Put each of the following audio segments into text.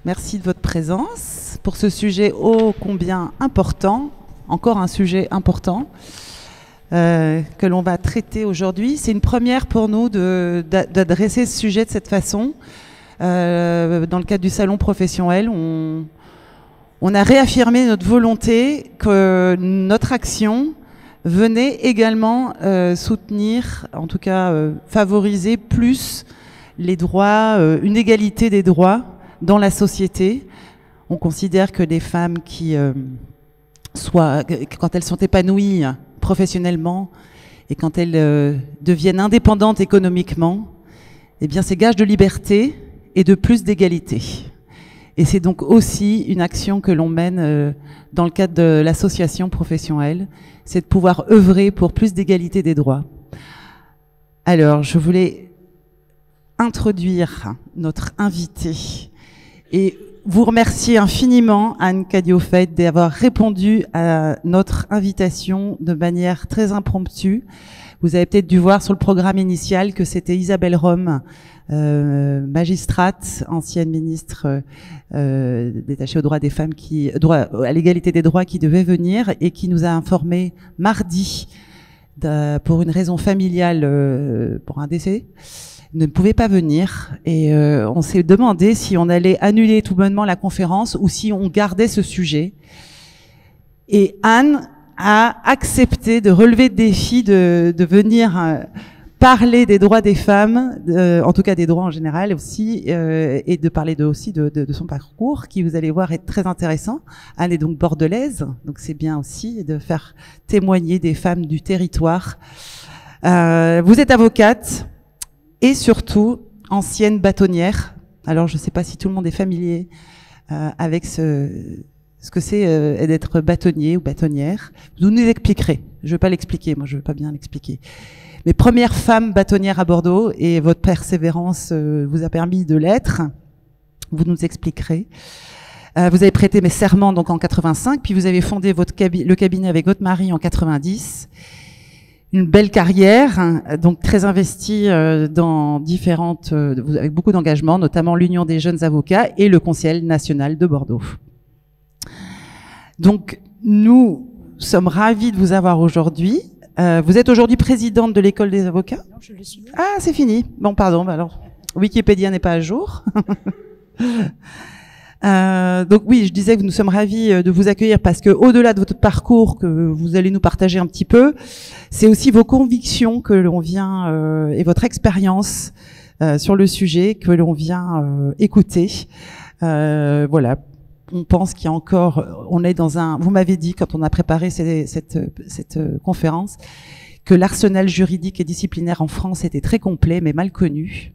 Merci de votre présence pour ce sujet ô combien important, encore un sujet important que l'on va traiter aujourd'hui. C'est une première pour nous d'adresser ce sujet de cette façon. Dans le cadre du salon professionnel, on a réaffirmé notre volonté que notre action venait également soutenir, en tout cas favoriser plus les droits, une égalité des droits dans la société. On considère que les femmes qui, quand elles sont épanouies professionnellement et quand elles deviennent indépendantes économiquement, eh bien c'est gage de liberté et de plus d'égalité. Et c'est donc aussi une action que l'on mène dans le cadre de l'association professionnelle, c'est de pouvoir œuvrer pour plus d'égalité des droits. Alors, je voulais introduire notre invitée et vous remercier infiniment, Anne Cadiot-Feit, d'avoir répondu à notre invitation de manière très impromptue. Vous avez peut-être dû voir sur le programme initial que c'était Isabelle Rome, magistrate, ancienne ministre détachée aux droits des femmes, à l'égalité des droits, qui devait venir et qui nous a informé mardi, pour une raison familiale, pour un décès, ne pouvait pas venir, et on s'est demandé si on allait annuler tout bonnement la conférence ou si on gardait ce sujet. Et Anne a accepté de relever le défi de venir parler des droits des femmes, en tout cas des droits en général aussi, et de parler aussi de son parcours, qui, vous allez voir, est très intéressant. Anne est donc bordelaise, donc c'est bien aussi de faire témoigner des femmes du territoire. Vous êtes avocate et surtout ancienne bâtonnière. Alors je ne sais pas si tout le monde est familier avec ce que c'est d'être bâtonnier ou bâtonnière. Vous nous expliquerez. Je ne veux pas l'expliquer, moi je ne veux pas bien l'expliquer. Mais première femme bâtonnière à Bordeaux, et votre persévérance vous a permis de l'être. Vous nous expliquerez. Vous avez prêté mes serments donc en 85, puis vous avez fondé le cabinet avec votre mari en 90. Une belle carrière, donc très investie dans différentes, avec beaucoup d'engagement, notamment l'Union des jeunes avocats et le Conseil national de Bordeaux. Donc, nous sommes ravis de vous avoir aujourd'hui. Vous êtes aujourd'hui présidente de l'école des avocats? Non, je le suis. Ah, c'est fini. Bon, pardon, alors, Wikipédia n'est pas à jour. Donc oui, je disais que nous sommes ravis de vous accueillir parce que, au-delà de votre parcours que vous allez nous partager un petit peu, c'est aussi vos convictions que l'on vient et votre expérience sur le sujet que l'on vient écouter. Voilà, on pense qu'il y a encore, on est dans un. Vous m'avez dit quand on a préparé cette conférence que l'arsenal juridique et disciplinaire en France était très complet mais mal connu.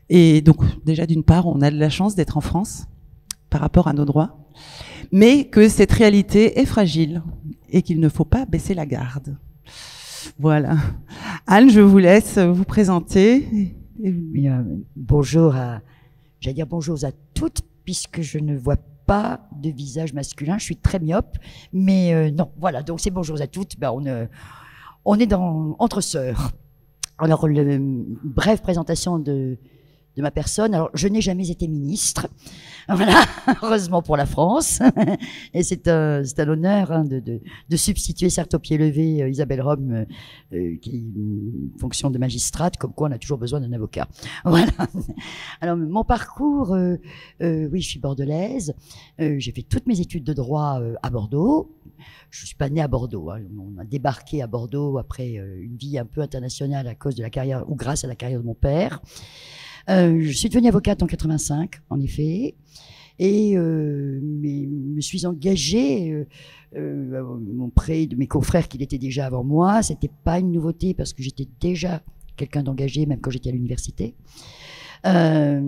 Et donc déjà d'une part, on a de la chance d'être en France par rapport à nos droits, mais que cette réalité est fragile et qu'il ne faut pas baisser la garde. Voilà. Anne, je vous laisse vous présenter. Bonjour j'allais dire bonjour à toutes, puisque je ne vois pas de visage masculin, je suis très myope, mais non, voilà, donc c'est bonjour à toutes, on est entre sœurs. Alors, brève présentation de ma personne. Alors, je n'ai jamais été ministre, voilà, heureusement pour la France, et c'est un honneur de substituer, certes au pied levé, Isabelle Rome, qui est une fonction de magistrate, comme quoi on a toujours besoin d'un avocat. Voilà. Alors, mon parcours, oui, je suis bordelaise, j'ai fait toutes mes études de droit à Bordeaux. Je suis pas née à Bordeaux, hein. On a débarqué à Bordeaux après une vie un peu internationale à cause de la carrière, ou grâce à la carrière de mon père. Je suis devenue avocate en 85, en effet, et me suis engagée auprès de mes confrères qui l'étaient déjà avant moi. C'était pas une nouveauté parce que j'étais déjà quelqu'un d'engagé, même quand j'étais à l'université. À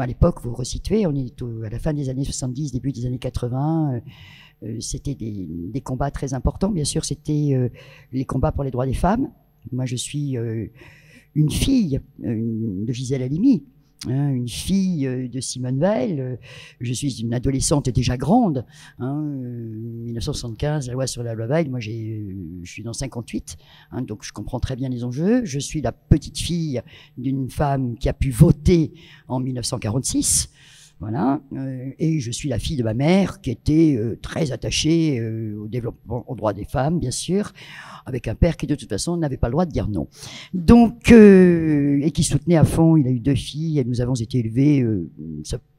l'époque, vous vous resituez, on est à la fin des années 70, début des années 80. C'était des combats très importants, bien sûr, c'était les combats pour les droits des femmes. Moi, je suis une fille de Gisèle Halimi, hein, une fille de Simone Veil. Je suis une adolescente déjà grande. 1975, la loi sur la loi Veil. Moi, je suis dans 58, hein, donc je comprends très bien les enjeux. Je suis la petite fille d'une femme qui a pu voter en 1946. Voilà, et je suis la fille de ma mère qui était très attachée au développement, aux droits des femmes, bien sûr, avec un père qui de toute façon n'avait pas le droit de dire non. Donc, et qui soutenait à fond. Il a eu 2 filles et nous avons été élevés. Nous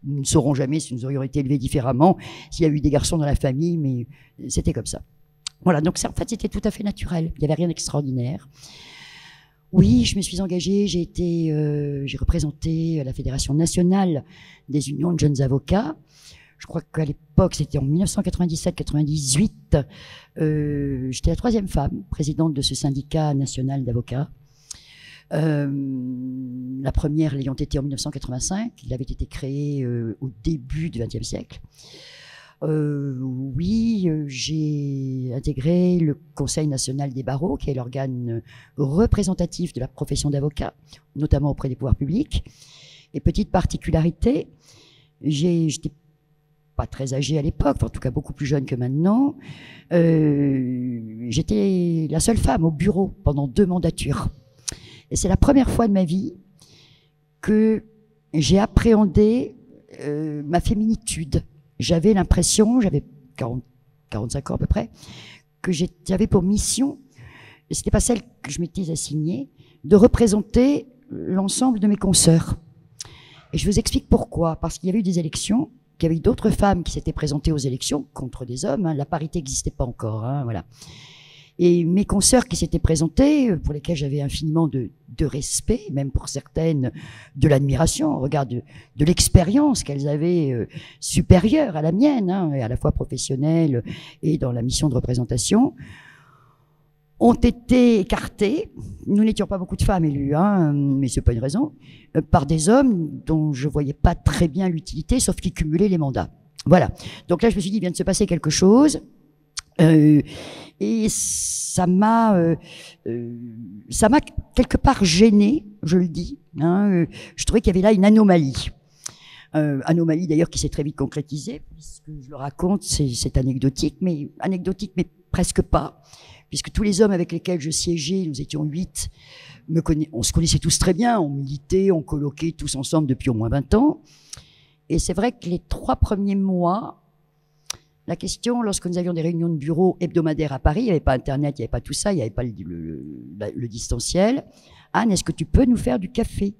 ne saurons jamais si nous aurions été élevés différemment, s'il y a eu des garçons dans la famille, mais c'était comme ça. Voilà, donc ça, en fait, c'était tout à fait naturel. Il n'y avait rien d'extraordinaire. Oui, je me suis engagée, j'ai représenté la Fédération nationale des unions de jeunes avocats. Je crois qu'à l'époque, c'était en 1997-98. J'étais la 3e femme présidente de ce syndicat national d'avocats. La première l'ayant été en 1985. Il avait été créé au début du XXe siècle. Oui, j'ai intégré le Conseil national des barreaux, qui est l'organe représentatif de la profession d'avocat, notamment auprès des pouvoirs publics. Et petite particularité, j'étais pas très âgée à l'époque, en tout cas beaucoup plus jeune que maintenant. J'étais la seule femme au bureau pendant 2 mandatures. Et c'est la première fois de ma vie que j'ai appréhendé ma féminitude. J'avais l'impression, j'avais 45 ans à peu près, que j'avais pour mission, et c'était pas celle que je m'étais assignée, de représenter l'ensemble de mes consoeurs. Et je vous explique pourquoi. Parce qu'il y avait eu des élections, qu'il y avait eu d'autres femmes qui s'étaient présentées aux élections contre des hommes. Hein, la parité n'existait pas encore. Hein, voilà. Et mes consoeurs qui s'étaient présentées, pour lesquelles j'avais infiniment de respect, même pour certaines de l'admiration, au regard de l'expérience qu'elles avaient supérieure à la mienne, hein, et à la fois professionnelle et dans la mission de représentation, ont été écartées. Nous n'étions pas beaucoup de femmes élues, hein, mais c'est pas une raison, par des hommes dont je voyais pas très bien l'utilité, sauf qu'ils cumulaient les mandats. Voilà. Donc là, je me suis dit, il vient de se passer quelque chose. Et ça m'a quelque part gênée, je le dis. Hein, je trouvais qu'il y avait là une anomalie. Anomalie d'ailleurs qui s'est très vite concrétisée, puisque je le raconte, c'est anecdotique, mais presque pas, puisque tous les hommes avec lesquels je siégeais, nous étions 8, on se connaissait tous très bien, on militait, on colloquait tous ensemble depuis au moins 20 ans. Et c'est vrai que les 3 premiers mois, la question, lorsque nous avions des réunions de bureau hebdomadaires à Paris, il n'y avait pas Internet, il n'y avait pas tout ça, il n'y avait pas le distanciel. Anne, est-ce que tu peux nous faire du café?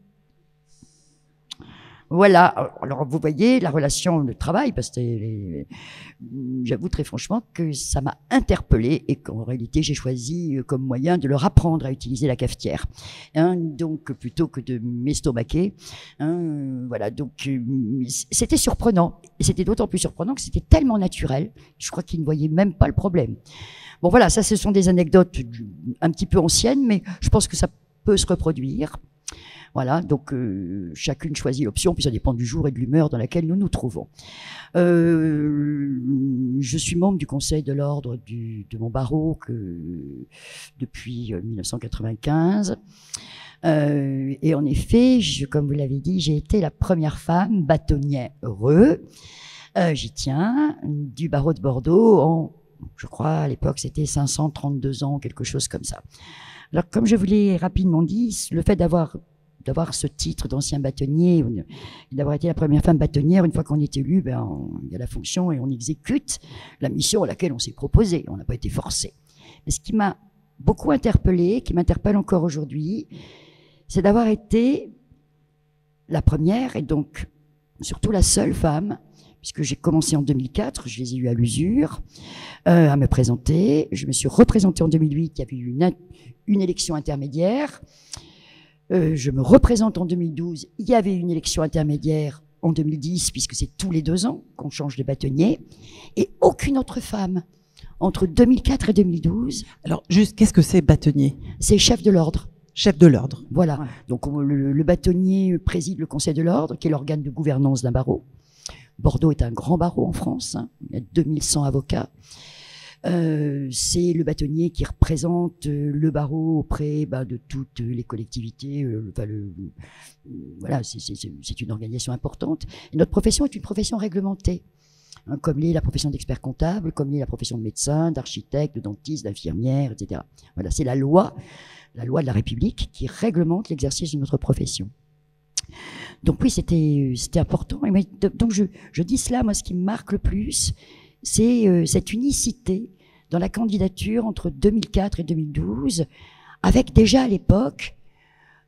Voilà. Alors, vous voyez, la relation de travail, parce que j'avoue très franchement que ça m'a interpellée et qu'en réalité, j'ai choisi comme moyen de leur apprendre à utiliser la cafetière. Hein, donc, plutôt que de m'estomaquer. Hein, voilà. Donc, c'était surprenant. Et c'était d'autant plus surprenant que c'était tellement naturel. Je crois qu'ils ne voyaient même pas le problème. Bon, voilà. Ça, ce sont des anecdotes un petit peu anciennes, mais je pense que ça peut se reproduire. Voilà, donc chacune choisit l'option, puis ça dépend du jour et de l'humeur dans laquelle nous nous trouvons. Je suis membre du Conseil de l'ordre de mon barreau depuis 1995. Et en effet, comme vous l'avez dit, j'ai été la première femme bâtonnière, j'y tiens, du barreau de Bordeaux je crois à l'époque c'était 532 ans, quelque chose comme ça. Alors comme je vous l'ai rapidement dit, le fait d'avoir ce titre d'ancien bâtonnier, d'avoir été la première femme bâtonnière, une fois qu'on est élu, il y a la fonction et on exécute la mission à laquelle on s'est proposé. On n'a pas été forcé. Mais ce qui m'a beaucoup interpellée, qui m'interpelle encore aujourd'hui, c'est d'avoir été la première et donc surtout la seule femme, puisque j'ai commencé en 2004, je les ai eus à l'usure, à me présenter. Je me suis représentée en 2008, il y avait eu une élection intermédiaire. Je me représente en 2012, il y avait une élection intermédiaire en 2010, puisque c'est tous les 2 ans qu'on change de bâtonnier, et aucune autre femme entre 2004 et 2012. Alors, juste, qu'est-ce que c'est bâtonnier? C'est chef de l'ordre. Chef de l'ordre. Voilà. Ouais. Donc, le bâtonnier préside le Conseil de l'ordre, qui est l'organe de gouvernance d'un barreau. Bordeaux est un grand barreau en France, hein, il y a 2100 avocats. C'est le bâtonnier qui représente le barreau auprès de toutes les collectivités. Voilà, c'est une organisation importante. Et notre profession est une profession réglementée, hein, comme l'est la profession d'expert comptable, comme l'est la profession de médecin, d'architecte, de dentiste, d'infirmière, etc. Voilà, c'est la loi de la République qui réglemente l'exercice de notre profession. Donc oui, c'était important. Et donc je dis cela, moi, ce qui me marque le plus, c'est cette unicité dans la candidature entre 2004 et 2012, avec déjà à l'époque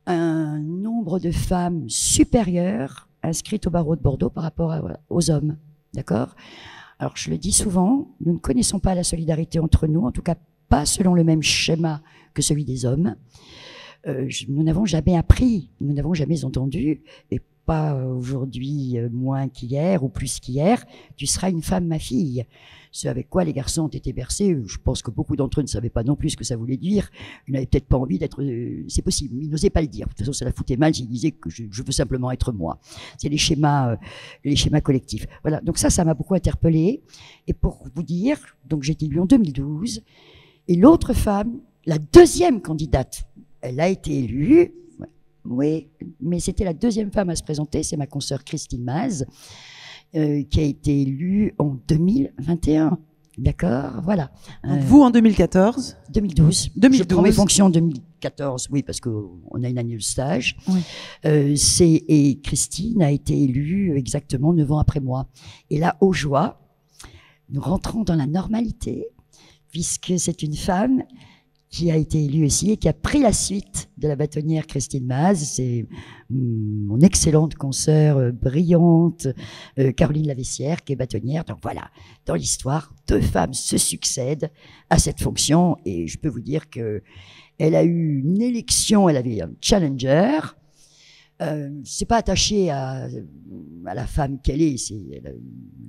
un nombre de femmes supérieur inscrites au barreau de Bordeaux par rapport aux hommes. D'accord ? Alors je le dis souvent, nous ne connaissons pas la solidarité entre nous, en tout cas pas selon le même schéma que celui des hommes. Nous n'avons jamais appris, nous n'avons jamais entendu, et pas aujourd'hui moins qu'hier ou plus qu'hier, tu seras une femme, ma fille. Ce avec quoi les garçons ont été bercés, je pense que beaucoup d'entre eux ne savaient pas non plus ce que ça voulait dire. Ils n'avaient peut-être pas envie d'être... c'est possible, ils n'osaient pas le dire. De toute façon, ça la foutait mal s'ils disaient que je veux simplement être moi. C'est les schémas collectifs. Voilà, donc ça m'a beaucoup interpellée. Et pour vous dire, donc j'ai été élue en 2012, et l'autre femme, la deuxième candidate, elle a été élue, oui, mais c'était la deuxième femme à se présenter, c'est ma consoeur Christine Maz, qui a été élue en 2021. D'accord, voilà. Donc vous en 2014 2012. 2012. Je prends mes fonctions en 2014, oui, parce qu'on a une année de stage. Oui. Et Christine a été élue exactement 9 ans après moi. Et là, aux joies, nous rentrons dans la normalité, puisque c'est une femme qui a été élue aussi et qui a pris la suite de la bâtonnière Christine Maz. C'est mon excellente consoeur brillante, Caroline Lavessière, qui est bâtonnière. Donc voilà, dans l'histoire, 2 femmes se succèdent à cette fonction, et je peux vous dire que elle a eu une élection, elle avait un challenger. C'est pas attaché à la femme qu'elle est, c'est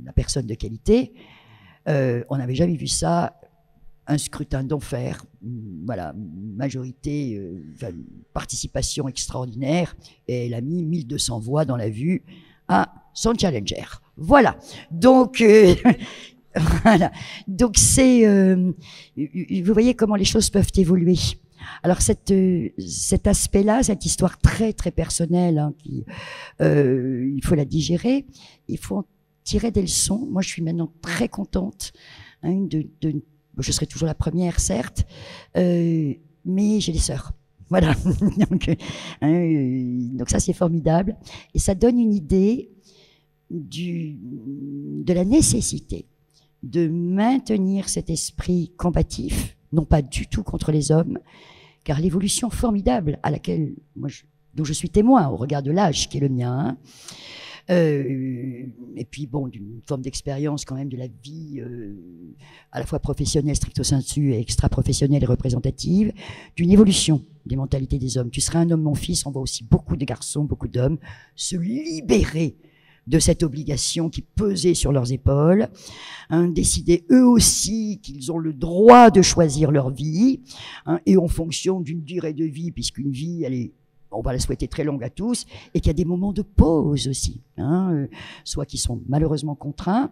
la personne de qualité. On n'avait jamais vu ça. Un scrutin d'enfer, voilà, majorité, participation extraordinaire, et elle a mis 1200 voix dans la vue à son challenger. Voilà. Donc, voilà. Donc c'est, vous voyez comment les choses peuvent évoluer. Alors cet aspect-là, cette histoire très très personnelle, hein, il faut la digérer, il faut en tirer des leçons. Moi, je suis maintenant très contente, hein, je serai toujours la première, certes, mais j'ai des sœurs. Voilà. Donc ça, c'est formidable. Et ça donne une idée de la nécessité de maintenir cet esprit combatif, non pas du tout contre les hommes, car l'évolution formidable à laquelle dont je suis témoin au regard de l'âge qui est le mien, et puis bon, d'une forme d'expérience quand même de la vie à la fois professionnelle stricto sensu et extra-professionnelle et représentative, d'une évolution des mentalités des hommes. Tu seras un homme, mon fils, on voit aussi beaucoup de garçons, beaucoup d'hommes se libérer de cette obligation qui pesait sur leurs épaules, hein, décider eux aussi qu'ils ont le droit de choisir leur vie, hein, et en fonction d'une durée de vie, puisqu'une vie, on va la souhaiter très longue à tous, et qu'il y a des moments de pause aussi, hein, soit qui sont malheureusement contraints,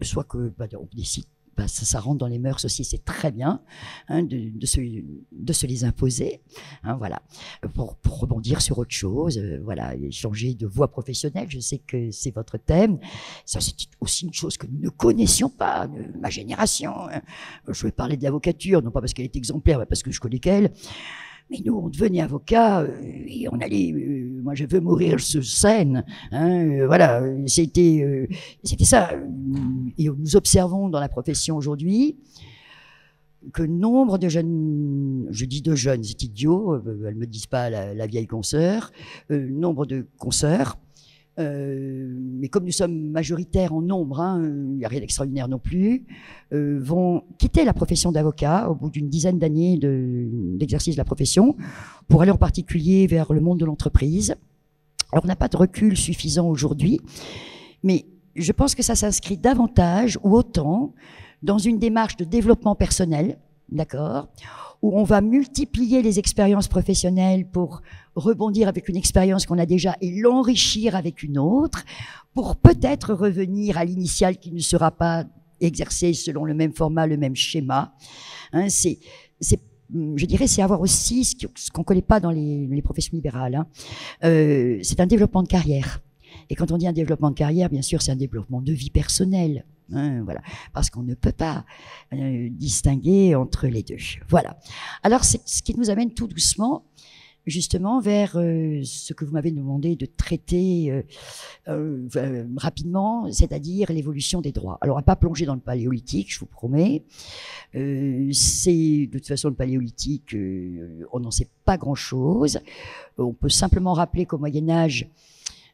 soit que on décide, ça rentre dans les mœurs aussi, c'est très bien, hein, de se les imposer, hein, voilà, pour rebondir sur autre chose, voilà, et changer de voie professionnelle. Je sais que c'est votre thème. Ça, c'est aussi une chose que nous ne connaissions pas, ma génération. Hein. Je vais parler de l'avocature, non pas parce qu'elle est exemplaire, mais parce que je connais qu'elle. Mais nous, on devenait avocat et on allait. Moi, je veux mourir sur scène. Hein, voilà, c'était ça. Et nous observons dans la profession aujourd'hui que nombre de jeunes, je dis de jeunes, c'est idiot, elles me disent pas la vieille consoeur, nombre de consoeurs. Mais comme nous sommes majoritaires en nombre, il n'y a rien d'extraordinaire non plus, vont quitter la profession d'avocat au bout d'une dizaine d'années d'exercice de la profession pour aller en particulier vers le monde de l'entreprise. Alors on n'a pas de recul suffisant aujourd'hui, mais je pense que ça s'inscrit davantage ou autant dans une démarche de développement personnel, d'accord, où on va multiplier les expériences professionnelles pour rebondir avec une expérience qu'on a déjà et l'enrichir avec une autre, pour peut-être revenir à l'initiale qui ne sera pas exercée selon le même format, le même schéma. Hein, je dirais, c'est avoir aussi ce qu'on connaît pas dans les professions libérales. Hein. C'est un développement de carrière. Et quand on dit un développement de carrière, bien sûr, c'est un développement de vie personnelle. Hein, voilà, parce qu'on ne peut pas distinguer entre les deux. Voilà. Alors, c'est ce qui nous amène tout doucement, justement, vers ce que vous m'avez demandé de traiter rapidement, c'est-à-dire l'évolution des droits. Alors, on va pas plonger dans le paléolithique, je vous promets. De toute façon, le paléolithique, on n'en sait pas grand-chose. On peut simplement rappeler qu'au Moyen-Âge,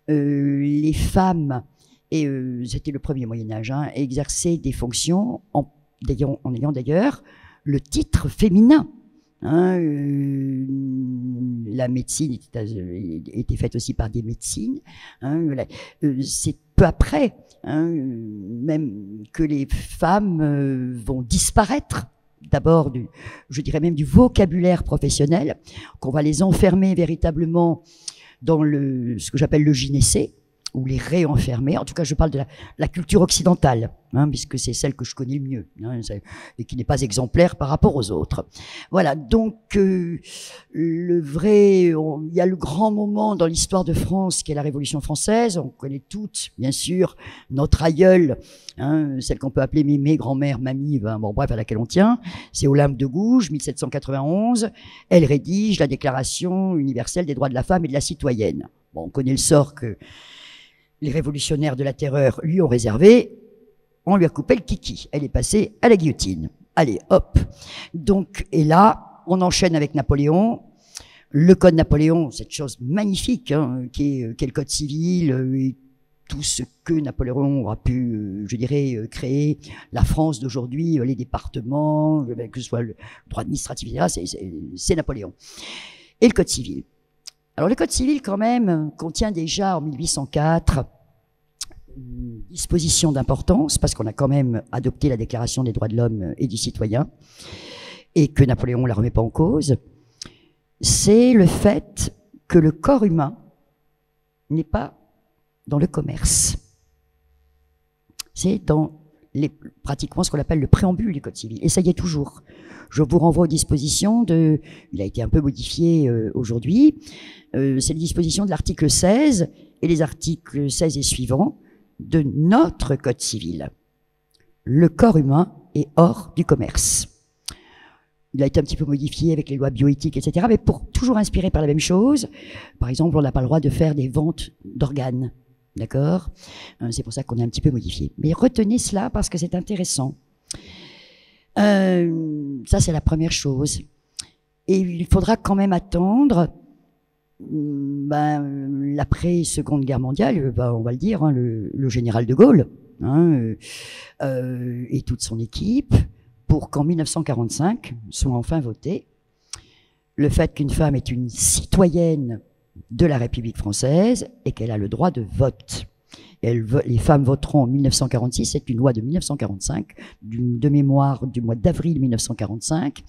les femmes, et c'était le premier Moyen-Âge, hein, exerçaient des fonctions en ayant d'ailleurs le titre féminin. Hein, la médecine était faite aussi par des médecines. Hein, c'est peu après, hein, même que les femmes vont disparaître. D'abord, je dirais même du vocabulaire professionnel, qu'on va les enfermer véritablement dans ce que j'appelle le gynécée, ou les réenfermer. En tout cas, je parle de la culture occidentale, hein, puisque c'est celle que je connais le mieux, hein, et qui n'est pas exemplaire par rapport aux autres. Voilà, donc il y a le grand moment dans l'histoire de France qui est la Révolution française. On connaît toutes, bien sûr, notre aïeule, hein, celle qu'on peut appeler mémé, grand-mère, mamie, bon, bref, à laquelle on tient. C'est Olympe de Gouges, 1791. Elle rédige la Déclaration universelle des droits de la femme et de la citoyenne. Bon, on connaît le sort que les révolutionnaires de la terreur lui ont réservé, on lui a coupé le kiki. Elle est passée à la guillotine. Allez, hop. Donc, et là, on enchaîne avec Napoléon. Le code Napoléon, cette chose magnifique, hein, qui est le code civil, et tout ce que Napoléon aura pu, je dirais, créer, la France d'aujourd'hui, les départements, que ce soit le droit administratif, etc., c'est Napoléon. Et le code civil. Alors, le code civil, quand même, contient déjà en 1804 une disposition d'importance, parce qu'on a quand même adopté la Déclaration des droits de l'homme et du citoyen, et que Napoléon ne la remet pas en cause. C'est le fait que le corps humain n'est pas dans le commerce. C'est dans pratiquement ce qu'on appelle le préambule du code civil. Et ça y est toujours. Je vous renvoie aux dispositions il a été un peu modifié aujourd'hui, c'est les dispositions de l'article 16 et les articles 16 et suivants de notre code civil. Le corps humain est hors du commerce. Il a été un petit peu modifié avec les lois bioéthiques, etc., mais toujours inspiré par la même chose. Par exemple, on n'a pas le droit de faire des ventes d'organes. D'accord ? C'est pour ça qu'on a un petit peu modifié. Mais retenez cela parce que c'est intéressant. Ça, c'est la première chose. Et il faudra quand même attendre l'après-Seconde Guerre mondiale, on va le dire, hein, le général de Gaulle, hein, et toute son équipe, pour qu'en 1945 soit enfin voté le fait qu'une femme est une citoyenne de la République française et qu'elle a le droit de vote. Les femmes voteront en 1946, c'est une loi de 1945, de mémoire du mois d'avril 1945,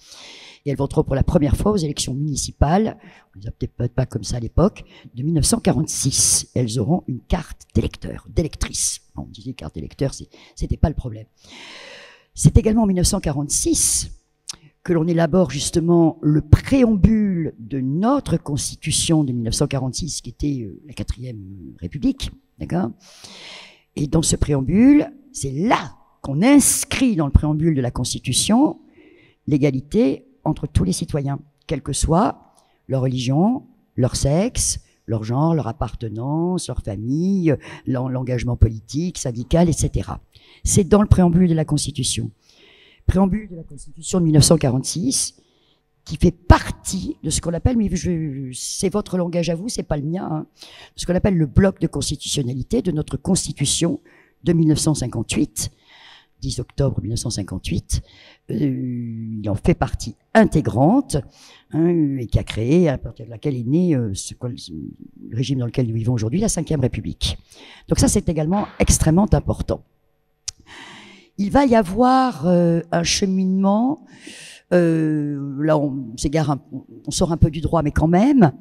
et elles voteront pour la première fois aux élections municipales, on les a peut-être pas comme ça à l'époque, de 1946. Elles auront une carte d'électeur, d'électrice. On disait carte d'électeur, c'était pas le problème. C'est également en 1946 que l'on élabore justement le préambule de notre Constitution de 1946, qui était la 4e République, d'accord ? Et dans ce préambule, c'est là qu'on inscrit dans le préambule de la Constitution l'égalité entre tous les citoyens, quelle que soit leur religion, leur sexe, leur genre, leur appartenance, leur famille, l'engagement politique, syndical, etc. C'est dans le préambule de la Constitution. Préambule de la Constitution de 1946, qui fait partie de ce qu'on appelle, mais c'est votre langage à vous, c'est pas le mien, hein, ce qu'on appelle le bloc de constitutionnalité de notre Constitution de 1958, 10 octobre 1958. Il en fait partie intégrante, hein, et qui a créé, à partir de laquelle est né le régime dans lequel nous vivons aujourd'hui, la 5e République. Donc ça, c'est également extrêmement important. Il va y avoir un cheminement Là, on s'égare, on sort un peu du droit, mais quand même.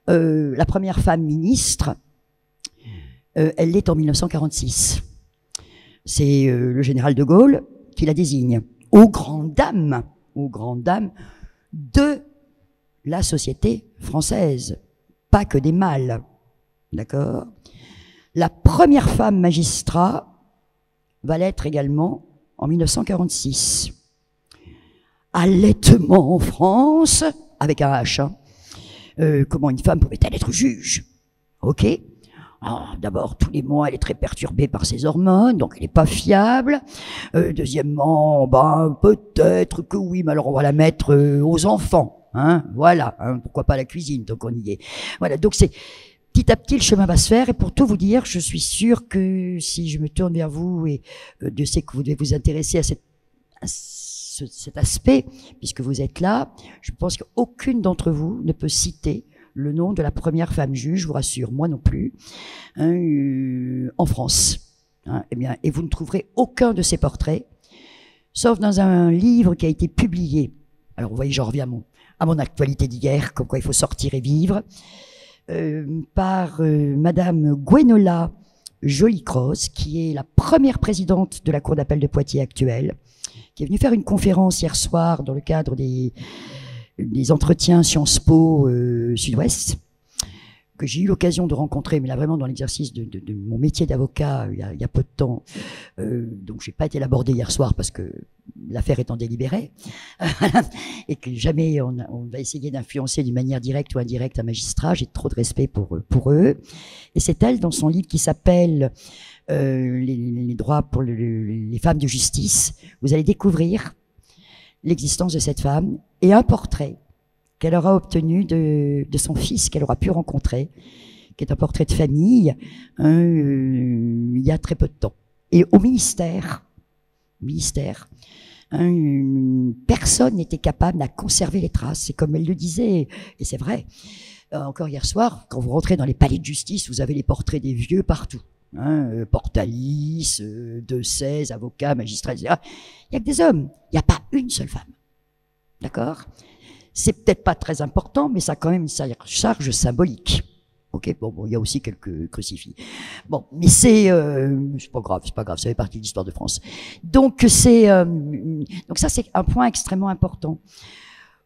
La première femme ministre, elle l'est en 1946. C'est le général de Gaulle qui la désigne aux grandes dames de la société française, pas que des mâles, d'accord? La première femme magistrat va l'être également en 1946. Allaitement en France, avec un H, hein. Comment une femme pouvait-elle être juge? Ok. D'abord, tous les mois, elle est très perturbée par ses hormones, donc elle n'est pas fiable. Deuxièmement, peut-être que oui, mais alors on va la mettre aux enfants, hein, voilà, hein, pourquoi pas la cuisine, donc on y est. Voilà, donc c'est petit à petit le chemin va se faire, et pour tout vous dire, je suis sûre que si je me tourne vers vous, et Dieu sait que vous devez vous intéresser à cet aspect, puisque vous êtes là, je pense qu'aucune d'entre vous ne peut citer le nom de la première femme juge, je vous rassure, moi non plus, hein, en France. Hein, eh bien, et vous ne trouverez aucun de ces portraits, sauf dans un livre qui a été publié. Alors, vous voyez, j'en reviens à mon actualité d'hier, comme quoi il faut sortir et vivre, par Madame Gwenola Joly-Cross, qui est la première présidente de la Cour d'appel de Poitiers actuelle, qui est venue faire une conférence hier soir dans le cadre des entretiens Sciences Po Sud-Ouest, que j'ai eu l'occasion de rencontrer, mais là vraiment dans l'exercice de mon métier d'avocat il y a peu de temps. Donc j'ai pas été l'aborder hier soir parce que l'affaire étant délibérée et que jamais on va essayer d'influencer d'une manière directe ou indirecte un magistrat. J'ai trop de respect pour eux. Et c'est elle, dans son livre qui s'appelle les droits pour les femmes de justice, vous allez découvrir l'existence de cette femme et un portrait qu'elle aura obtenu de son fils qu'elle aura pu rencontrer, qui est un portrait de famille, il y a très peu de temps. Et au ministère, personne n'était capable de conserver les traces. C'est comme elle le disait, et c'est vrai. Encore hier soir, quand vous rentrez dans les palais de justice, vous avez les portraits des vieux partout. Portalis, De Sèze, avocats, magistrats, etc. Il n'y a que des hommes. Il n'y a pas une seule femme. D'accord? C'est peut-être pas très important, mais ça a quand même une charge symbolique. Ok, bon, il y a aussi quelques crucifix. Bon, mais c'est pas grave, ça fait partie de l'histoire de France. Donc donc ça c'est un point extrêmement important.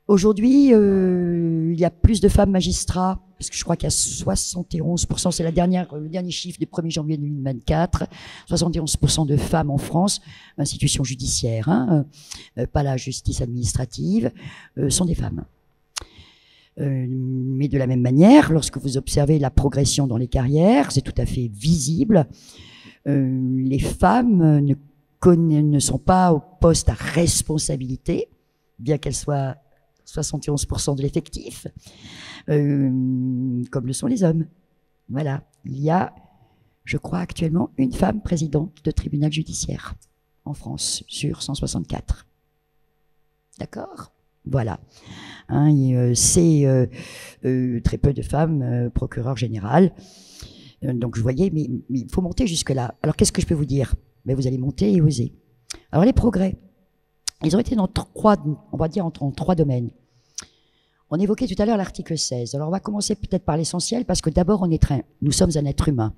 Aujourd'hui, il y a plus de femmes magistrats, parce que je crois qu'il y a 71%, c'est le dernier chiffre du 1er janvier 2024, 71% de femmes en France, institutions judiciaires, hein, pas la justice administrative, sont des femmes. Mais de la même manière, lorsque vous observez la progression dans les carrières, c'est tout à fait visible. Les femmes ne sont pas au poste à responsabilité, bien qu'elles soient 71% de l'effectif, comme le sont les hommes. Voilà. Il y a, je crois, actuellement une femme présidente de tribunal judiciaire en France sur 164. D'accord? Voilà. Hein, c'est très peu de femmes procureurs générales. Donc, vous voyez, mais il faut monter jusque-là. Alors, qu'est-ce que je peux vous dire? Mais vous allez monter et oser. Alors, les progrès, ils ont été dans on va dire, en trois domaines. On évoquait tout à l'heure l'article 16. Alors, on va commencer peut-être par l'essentiel, parce que d'abord, nous sommes un être humain.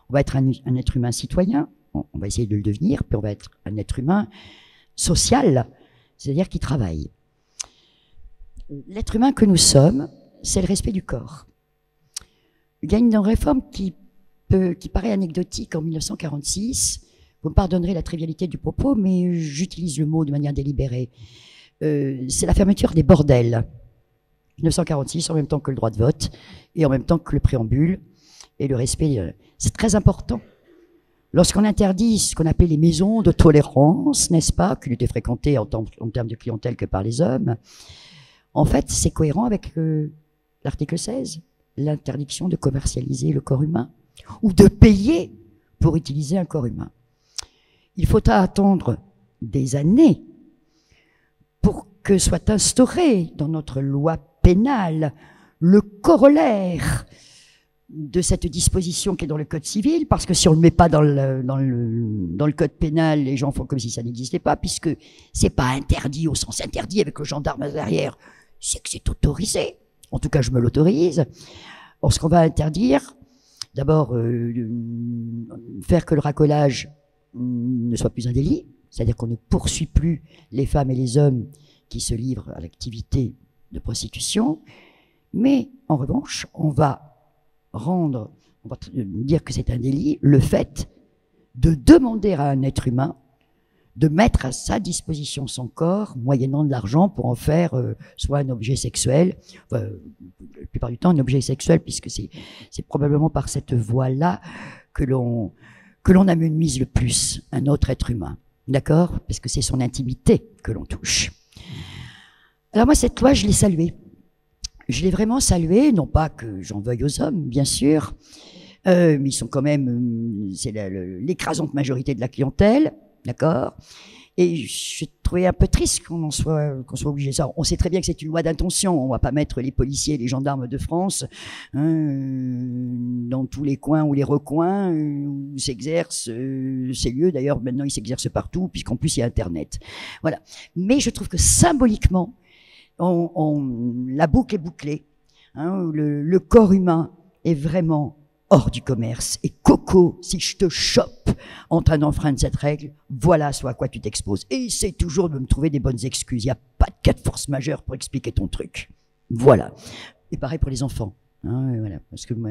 On va être un être humain citoyen, on va essayer de le devenir, puis on va être un être humain social, c'est-à-dire qui travaille. L'être humain que nous sommes, c'est le respect du corps. Il y a une réforme qui paraît anecdotique en 1946. Vous me pardonnerez la trivialité du propos, mais j'utilise le mot de manière délibérée. C'est la fermeture des bordels. 1946, en même temps que le droit de vote, et en même temps que le préambule, et le respect. C'est très important. Lorsqu'on interdit ce qu'on appelait les maisons de tolérance, n'est-ce pas, qui n'étaient fréquentées en termes de clientèle que par les hommes, en fait, c'est cohérent avec l'article 16, l'interdiction de commercialiser le corps humain, ou de payer pour utiliser un corps humain. Il faudra attendre des années pour que soit instauré dans notre loi pénale le corollaire de cette disposition qui est dans le code civil, parce que si on ne le met pas dans le code pénal, les gens font comme si ça n'existait pas, puisque c'est pas interdit au sens interdit avec le gendarme derrière, c'est que c'est autorisé. En tout cas, je me l'autorise. Or, ce qu'on va interdire, d'abord, faire que le racolage ne soit plus un délit, c'est-à-dire qu'on ne poursuit plus les femmes et les hommes qui se livrent à l'activité de prostitution, mais en revanche, on va dire que c'est un délit, le fait de demander à un être humain de mettre à sa disposition son corps, moyennant de l'argent, pour en faire soit un objet sexuel, enfin, la plupart du temps un objet sexuel, puisque c'est probablement par cette voie-là que l'on amenuise le plus un autre être humain, d'accord? Parce que c'est son intimité que l'on touche. Alors moi, cette loi, je l'ai saluée. Je l'ai vraiment saluée, non pas que j'en veuille aux hommes, bien sûr, mais ils sont quand même, c'est l'écrasante majorité de la clientèle, d'accord? Et je trouvais un peu triste qu'on soit obligé de ça. On sait très bien que c'est une loi d'intention. On va pas mettre les policiers et les gendarmes de France dans tous les coins ou les recoins où s'exercent ces lieux. D'ailleurs, maintenant, ils s'exercent partout, puisqu'en plus, il y a Internet. Voilà. Mais je trouve que symboliquement, la boucle est bouclée. Le corps humain est vraiment hors du commerce. Et Coco, si je te chope en train d'enfreindre cette règle, voilà ce à quoi tu t'exposes. Et essaie toujours de me trouver des bonnes excuses. Il n'y a pas de cas de force majeure pour expliquer ton truc. Voilà. Et pareil pour les enfants. Voilà. Parce que moi,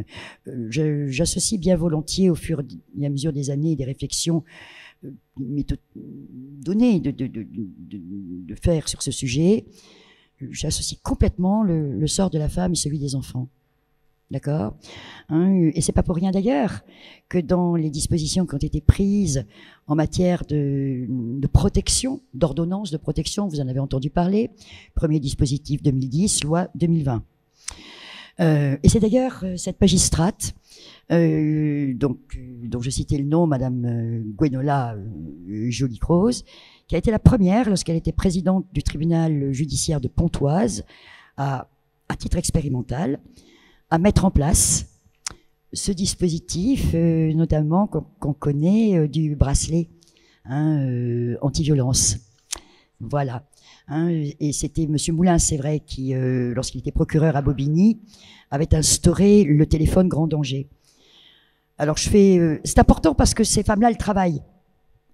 j'associe bien volontiers au fur et à mesure des années et des réflexions données de faire sur ce sujet. J'associe complètement le sort de la femme et celui des enfants. D'accord? Et c'est pas pour rien d'ailleurs que dans les dispositions qui ont été prises en matière de protection, d'ordonnance de protection, vous en avez entendu parler, premier dispositif 2010, loi 2020. Et c'est d'ailleurs cette magistrate, dont je citais le nom, Madame Gwenola Joly-Croze, qui a été la première, lorsqu'elle était présidente du tribunal judiciaire de Pontoise, à titre expérimental, à mettre en place ce dispositif, notamment qu'on connaît du bracelet anti-violence. Voilà. Et c'était Monsieur Moulin, c'est vrai, qui, lorsqu'il était procureur à Bobigny, avait instauré le téléphone grand danger. Alors c'est important parce que ces femmes-là, elles travaillent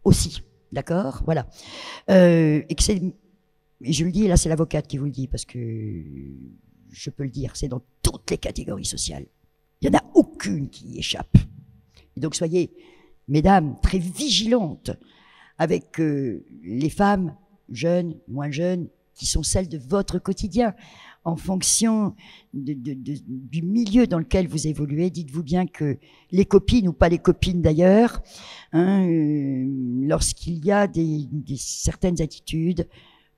aussi. D'accord, voilà. Et je le dis, là c'est l'avocate qui vous le dit, parce que je peux le dire, c'est dans toutes les catégories sociales. Il n'y en a aucune qui y échappe. Et donc soyez, mesdames, très vigilantes avec les femmes jeunes, moins jeunes, qui sont celles de votre quotidien. En fonction du milieu dans lequel vous évoluez, dites-vous bien que les copines, ou pas les copines d'ailleurs, lorsqu'il y a certaines attitudes,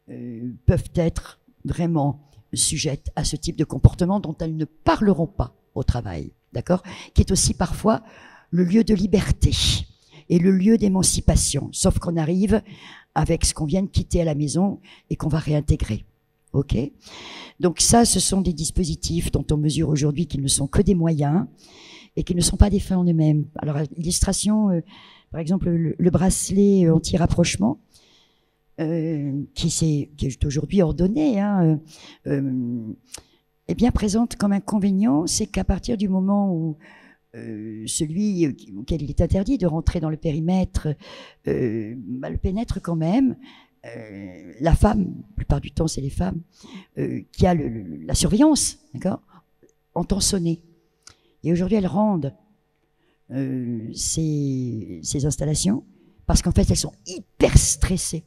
peuvent être vraiment sujettes à ce type de comportement dont elles ne parleront pas au travail, d'accord? Qui est aussi parfois le lieu de liberté et le lieu d'émancipation, sauf qu'on arrive avec ce qu'on vient de quitter à la maison et qu'on va réintégrer. Ok? Donc ça, ce sont des dispositifs dont on mesure aujourd'hui qu'ils ne sont que des moyens et qu'ils ne sont pas des fins en eux-mêmes. Alors, illustration, par exemple, le bracelet anti-rapprochement, qui est aujourd'hui ordonné, eh bien, présente comme inconvénient, c'est qu'à partir du moment où celui auquel il est interdit de rentrer dans le périmètre le pénètre quand même, la femme, la plupart du temps c'est les femmes, qui a la surveillance, d'accord, entend sonner. Et aujourd'hui elles rendent ces installations parce qu'en fait elles sont hyper stressées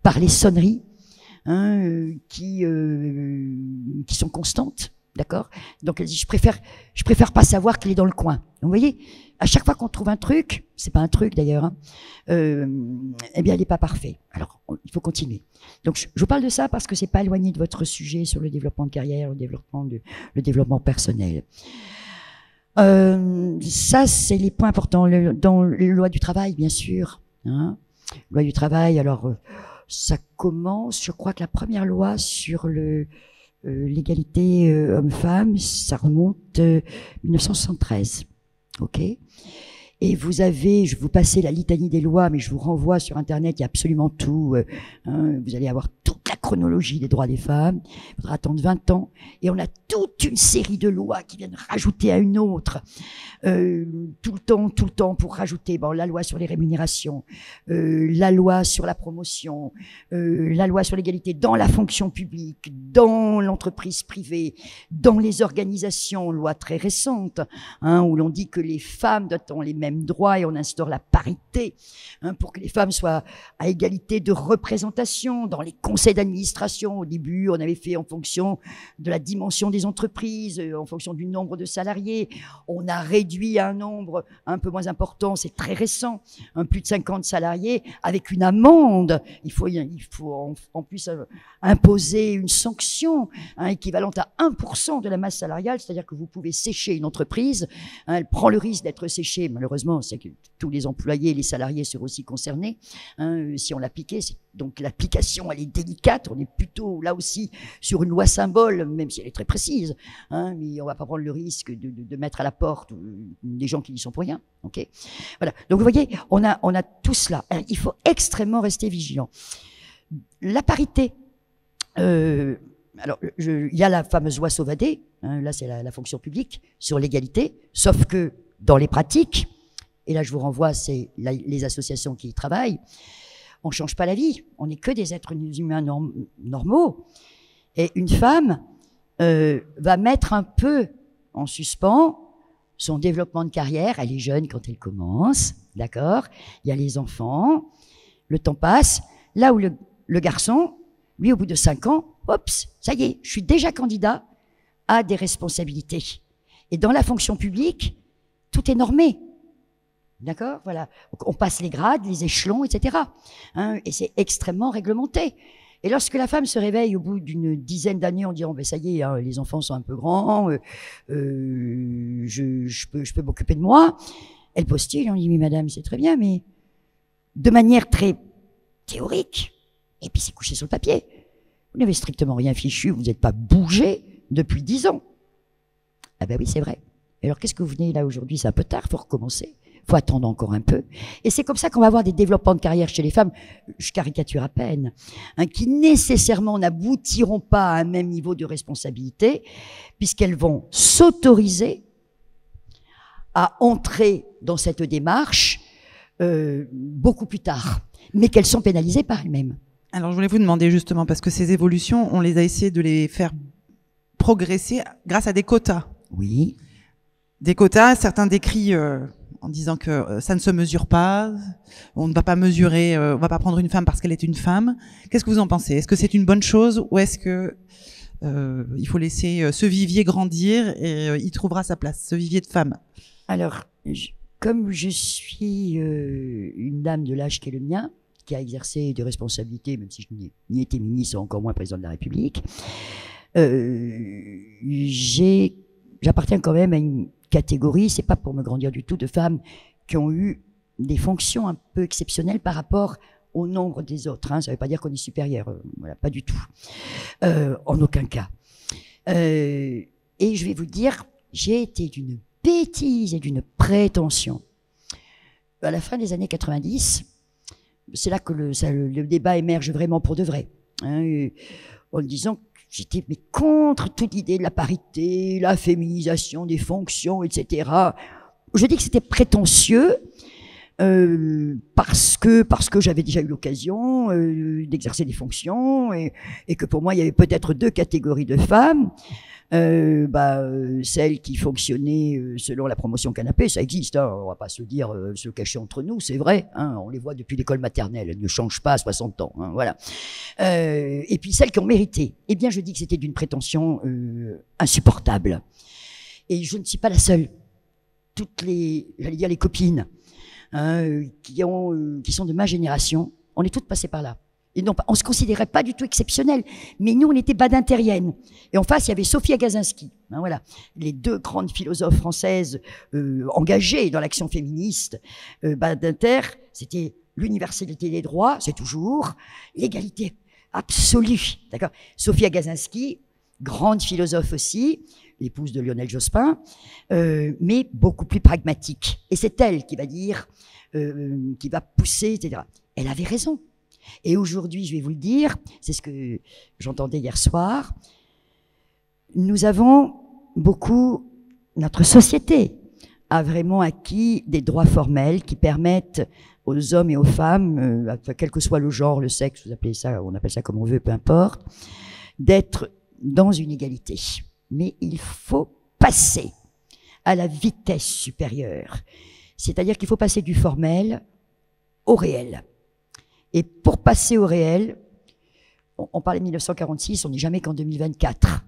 par les sonneries qui sont constantes. D'accord? Donc elle dit je préfère pas savoir qu'il est dans le coin. Donc, vous voyez, à chaque fois qu'on trouve un truc, c'est pas un truc d'ailleurs, eh bien il n'est pas parfait. Alors il faut continuer. Donc je vous parle de ça parce que c'est pas éloigné de votre sujet sur le développement de carrière, le développement personnel. Ça c'est les points importants dans les lois du travail, bien sûr. Loi du travail. Alors ça commence, je crois que la première loi sur l'égalité homme-femme, ça remonte 1973. OK. Et vous avez, je vais vous passer la litanie des lois, mais je vous renvoie sur Internet, il y a absolument tout. Vous allez avoir toute la chronologie des droits des femmes. Il faudra attendre 20 ans. Et on a toute une série de lois qui viennent rajouter à une autre. Tout le temps, pour rajouter la loi sur les rémunérations, la loi sur la promotion, la loi sur l'égalité dans la fonction publique, dans l'entreprise privée, dans les organisations, loi très récente, où l'on dit que les femmes ont les mêmes droits et on instaure la parité pour que les femmes soient à égalité de représentation dans les conseils d'administration. Au début, on avait fait en fonction de la dimension des entreprises, en fonction du nombre de salariés. On a réduit à un nombre un peu moins important, c'est très récent, plus de 50 salariés, avec une amende. Il faut en plus imposer une sanction équivalente à 1% de la masse salariale, c'est-à-dire que vous pouvez sécher une entreprise, elle prend le risque d'être séchée, malheureusement, c'est que tous les employés et les salariés seront aussi concernés si on l'appliquait. Donc l'application, elle est délicate, on est plutôt là aussi sur une loi symbole, même si elle est très précise, mais on va pas prendre le risque de mettre à la porte des gens qui n'y sont pour rien. Okay, voilà. Donc vous voyez, on a tout cela. Il faut extrêmement rester vigilant. La parité, alors il y a la fameuse loi Sauvadet, là c'est la fonction publique, sur l'égalité, sauf que dans les pratiques, et là je vous renvoie, c'est les associations qui y travaillent, on ne change pas la vie, on n'est que des êtres humains normaux, et une femme va mettre un peu en suspens son développement de carrière. Elle est jeune quand elle commence, d'accord, il y a les enfants, le temps passe, là où le garçon, lui au bout de 5 ans, oups, ça y est, je suis déjà candidat à des responsabilités. Et dans la fonction publique, tout est normé. D'accord, voilà. On passe les grades, les échelons, etc. Et c'est extrêmement réglementé. Et lorsque la femme se réveille au bout d'une dizaine d'années en disant ça y est, les enfants sont un peu grands, je peux m'occuper de moi, elle postule, on dit mais madame, c'est très bien, mais de manière très théorique, et puis c'est couché sur le papier. Vous n'avez strictement rien fichu, vous n'êtes pas bougé depuis 10 ans. Ah ben oui, c'est vrai. Et alors qu'est-ce que vous venez là aujourd'hui? C'est un peu tard, il faut recommencer. Il faut attendre encore un peu. Et c'est comme ça qu'on va avoir des développements de carrière chez les femmes, je caricature à peine, qui nécessairement n'aboutiront pas à un même niveau de responsabilité, puisqu'elles vont s'autoriser à entrer dans cette démarche beaucoup plus tard, mais qu'elles sont pénalisées par elles-mêmes. Alors je voulais vous demander justement, parce que ces évolutions, on les a essayé de les faire progresser grâce à des quotas. Oui. Des quotas, certains décrient en disant que ça ne se mesure pas, on ne va pas mesurer, on va pas prendre une femme parce qu'elle est une femme. Qu'est-ce que vous en pensez? Est-ce que c'est une bonne chose ou est-ce que il faut laisser ce vivier grandir et il trouvera sa place, ce vivier de femmes? Alors, comme je suis une dame de l'âge qui est le mien, qui a exercé des responsabilités, même si je n'ai ni été ministre, encore moins président de la République, j'appartiens quand même à une catégorie, c'est pas pour me grandir du tout, de femmes qui ont eu des fonctions un peu exceptionnelles par rapport au nombre des autres. Ça ne veut pas dire qu'on est supérieur, voilà, pas du tout, en aucun cas. Et je vais vous dire, j'ai été d'une bêtise et d'une prétention. À la fin des années 90, c'est là que le débat émerge vraiment pour de vrai, en disant j'étais contre toute l'idée de la parité, la féminisation des fonctions, etc. Je dis que c'était prétentieux parce que j'avais déjà eu l'occasion d'exercer des fonctions et que pour moi il y avait peut-être 2 catégories de femmes. Celles qui fonctionnaient selon la promotion canapé, ça existe, on va pas se le cacher entre nous, c'est vrai, on les voit depuis l'école maternelle, elles ne changent pas à 60 ans, voilà. Et puis celles qui ont mérité, eh bien je dis que c'était d'une prétention insupportable. Et je ne suis pas la seule. Toutes les copines qui sont de ma génération, on est toutes passées par là. Et non, on se considérait pas du tout exceptionnel, mais nous on était badinteriennes. Et en face il y avait Sophie Agacinski, voilà, les 2 grandes philosophes françaises engagées dans l'action féministe. Badinter, c'était l'universalité des droits, c'est toujours l'égalité absolue, d'accord. Sophie Agacinski, grande philosophe aussi, l'épouse de Lionel Jospin, mais beaucoup plus pragmatique. Et c'est elle qui va dire, qui va pousser, etc. Elle avait raison. Et aujourd'hui, je vais vous le dire, c'est ce que j'entendais hier soir, nous avons beaucoup, notre société a vraiment acquis des droits formels qui permettent aux hommes et aux femmes, quel que soit le genre, le sexe, vous appelez ça, on appelle ça comme on veut, peu importe, d'être dans une égalité. Mais il faut passer à la vitesse supérieure. C'est-à-dire qu'il faut passer du formel au réel. Et pour passer au réel, on parlait de 1946, on n'est jamais qu'en 2024.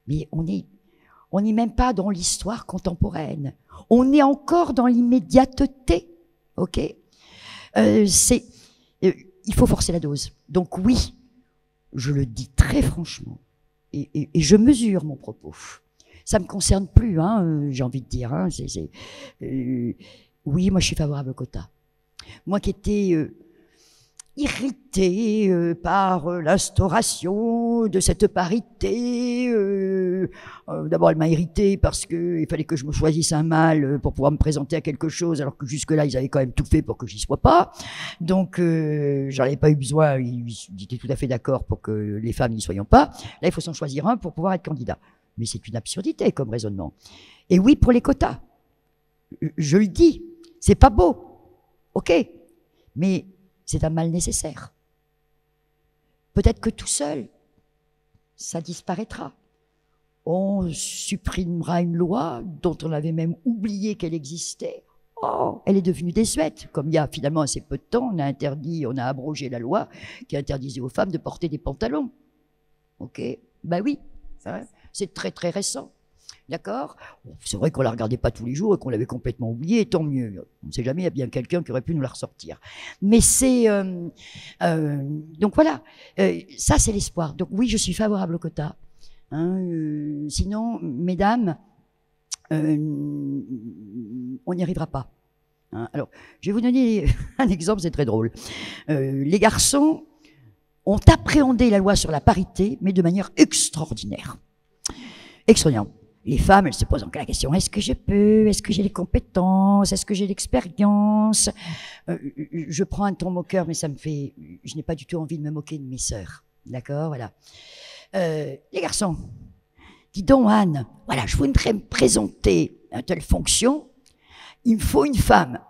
Mais on n'est même pas dans l'histoire contemporaine. On est encore dans l'immédiateté, ok? Il faut forcer la dose. Donc oui, je le dis très franchement, et je mesure mon propos. Ça me concerne plus, hein, j'ai envie de dire. Hein, oui, moi je suis favorable au quota. Moi qui étais irrité par l'instauration de cette parité. D'abord, elle m'a irrité parce qu'il fallait que je me choisisse un mâle pour pouvoir me présenter à quelque chose, alors que jusque-là, ils avaient quand même tout fait pour que j'y sois pas. Donc, j'en avais pas eu besoin. Ils étaient tout à fait d'accord pour que les femmes n'y soyons pas. Là, il faut s'en choisir un pour pouvoir être candidat. Mais c'est une absurdité comme raisonnement. Et oui, pour les quotas. Je le dis, c'est pas beau. OK. Mais c'est un mal nécessaire. Peut-être que tout seul, ça disparaîtra. On supprimera une loi dont on avait même oublié qu'elle existait. Oh, elle est devenue désuète. Comme il y a finalement assez peu de temps, on a abrogé la loi qui interdisait aux femmes de porter des pantalons. Ok, ben oui, c'est très très récent. D'accord? Bon, c'est vrai qu'on la regardait pas tous les jours et qu'on l'avait complètement oubliée, et tant mieux. On ne sait jamais, il y a bien quelqu'un qui aurait pu nous la ressortir. Mais c'est... donc voilà, ça c'est l'espoir. Donc oui, je suis favorable au quota. Hein, sinon, mesdames, on n'y arrivera pas. Hein, alors, je vais vous donner un exemple, c'est très drôle. Les garçons ont appréhendé la loi sur la parité, mais de manière extraordinaire. Extraordinaire. Les femmes, elles se posent encore la question, est-ce que je peux? Est-ce que j'ai les compétences? Est-ce que j'ai l'expérience? Je prends un ton moqueur, mais ça me fait... Je n'ai pas du tout envie de me moquer de mes sœurs. D'accord? Voilà. Les garçons, dis donc Anne, voilà, je voudrais me présenter à telle fonction, il me faut une femme.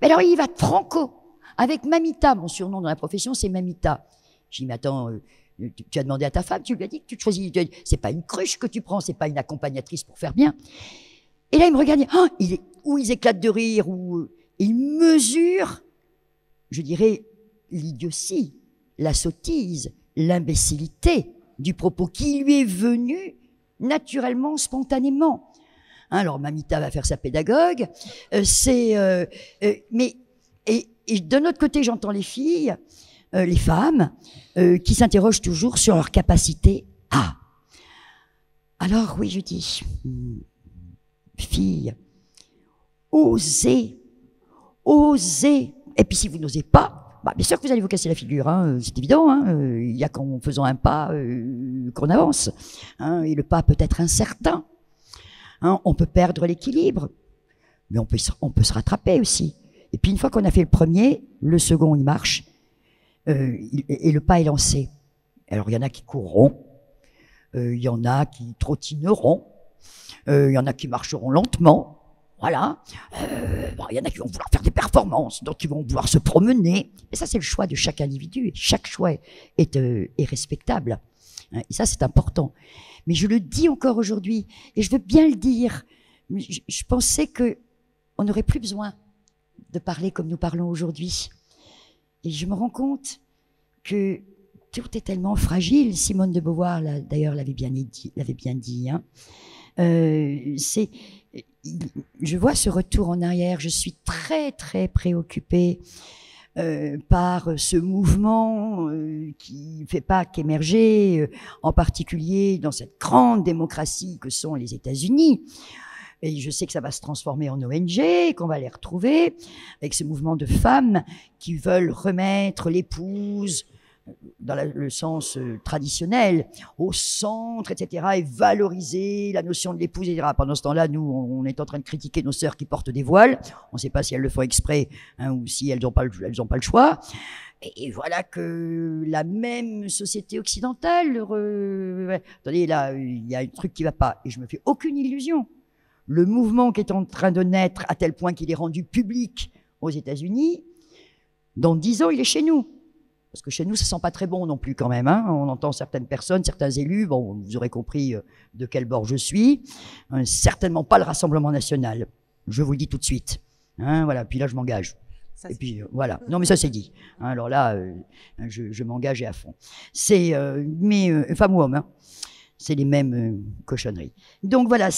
Mais alors il va de franco, avec Mamita, mon surnom dans la profession c'est Mamita. J'ai dit, mais attends, tu as demandé à ta femme, tu lui as dit que tu te choisis, c'est pas une cruche que tu prends, c'est pas une accompagnatrice pour faire bien. Et là il me regarde, ou ils éclatent de rire, ou ils mesurent, je dirais, l'idiotie, la sottise, l'imbécilité du propos qui lui est venu naturellement, spontanément. Hein, alors Mamita va faire sa pédagogue, mais de notre côté j'entends les filles, les femmes, qui s'interrogent toujours sur leur capacité à. Alors oui, je dis, filles, osez, et puis si vous n'osez pas, bah, bien sûr que vous allez vous casser la figure, hein, c'est évident, hein, il y a qu'en faisant un pas qu'on avance, hein, et le pas peut être incertain, hein, on peut perdre l'équilibre, mais on peut se rattraper aussi. Et puis une fois qu'on a fait le premier, le second il marche, et le pas est lancé. Alors il y en a qui courront, il y en a qui trottineront, il y en a qui marcheront lentement. Voilà, il y en a qui vont vouloir faire des performances, d'autres qui vont vouloir se promener. Et ça, c'est le choix de chaque individu. Et chaque choix est respectable. Et ça, c'est important. Mais je le dis encore aujourd'hui, et je veux bien le dire. Je pensais que on n'aurait plus besoin de parler comme nous parlons aujourd'hui. Et je me rends compte que tout est tellement fragile. Simone de Beauvoir, d'ailleurs, l'avait bien dit. Hein. Je vois ce retour en arrière, je suis très très préoccupée par ce mouvement qui fait pas qu'émerger, en particulier dans cette grande démocratie que sont les États-Unis. Et je sais que ça va se transformer en ONG, qu'on va les retrouver avec ce mouvement de femmes qui veulent remettre l'épouse dans le sens traditionnel, au centre, etc., et valoriser la notion de l'épouse, etc. Pendant ce temps-là, nous, on est en train de critiquer nos sœurs qui portent des voiles. On ne sait pas si elles le font exprès, hein, ou si elles n'ont pas le choix. Et voilà que la même société occidentale, attendez, là, il y a un truc qui va pas, et je me fais aucune illusion. Le mouvement qui est en train de naître, à tel point qu'il est rendu public aux États-Unis, dans 10 ans, il est chez nous. Parce que chez nous, ça sent pas très bon non plus quand même. Hein. On entend certaines personnes, certains élus, bon, vous aurez compris de quel bord je suis, certainement pas le Rassemblement national. Je vous le dis tout de suite. Hein, voilà, puis là, je m'engage. Et puis voilà. Non, mais ça c'est dit. Hein, alors là, je m'engage à fond. C'est femme ou homme, hein, c'est les mêmes cochonneries. Donc voilà,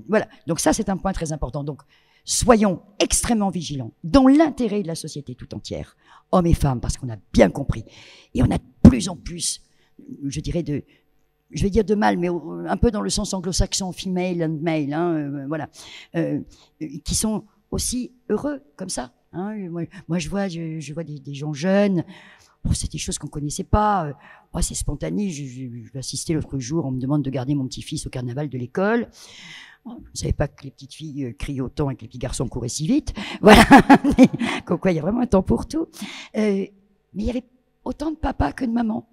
voilà. Donc ça c'est un point très important. Donc soyons extrêmement vigilants dans l'intérêt de la société tout entière, hommes et femmes, parce qu'on a bien compris et on a de plus en plus, je dirais je vais dire de mal, mais un peu dans le sens anglo-saxon, female and male, hein, voilà, qui sont aussi heureux comme ça. Hein. Moi, je vois des gens jeunes. Bon, c'est des choses qu'on connaissait pas. Moi, c'est spontané. Je vais assister l'autre jour. On me demande de garder mon petit-fils au carnaval de l'école. Je ne savais pas que les petites filles crient autant et que les petits garçons couraient si vite. Voilà. Comme quoi, il y a vraiment un temps pour tout. Mais il y avait autant de papas que de mamans.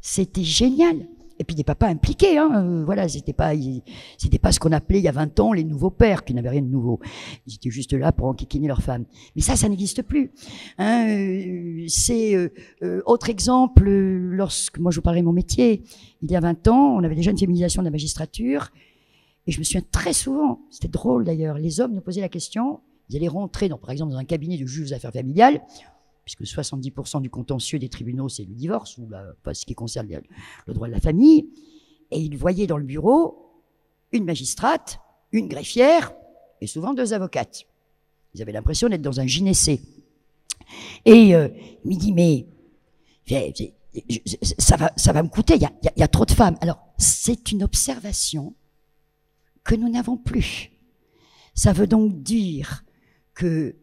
C'était génial. Et puis des papas impliqués, hein. Voilà, c'était pas ce qu'on appelait il y a 20 ans les nouveaux pères, qui n'avaient rien de nouveau. Ils étaient juste là pour enquiquiner leurs femmes. Mais ça n'existe plus. Hein. C'est autre exemple, lorsque moi je vous parlais de mon métier, il y a 20 ans, on avait déjà une féminisation de la magistrature, et je me souviens très souvent, c'était drôle d'ailleurs, les hommes nous posaient la question, ils allaient rentrer, par exemple, dans un cabinet de juge aux affaires familiales, puisque 70% du contentieux des tribunaux, c'est le divorce, ou ce qui concerne le droit de la famille, et ils voyaient dans le bureau une magistrate, une greffière, et souvent 2 avocates. Ils avaient l'impression d'être dans un gynécée. Et il me dit, mais ça va me coûter, il y a trop de femmes. Alors, c'est une observation que nous n'avons plus. Ça veut donc dire que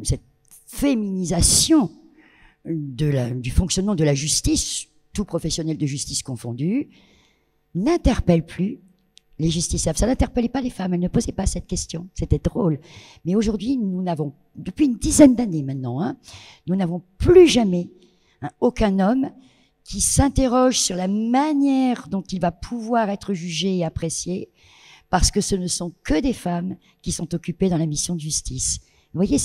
cette féminisation du fonctionnement de la justice, tout professionnel de justice confondu, n'interpelle plus les justiciables. Ça n'interpellait pas les femmes, elles ne posaient pas cette question. C'était drôle. Mais aujourd'hui, nous n'avons, depuis une dizaine d'années maintenant, hein, nous n'avons plus jamais aucun homme qui s'interroge sur la manière dont il va pouvoir être jugé et apprécié, parce que ce ne sont que des femmes qui sont occupées dans la mission de justice. Vous voyez,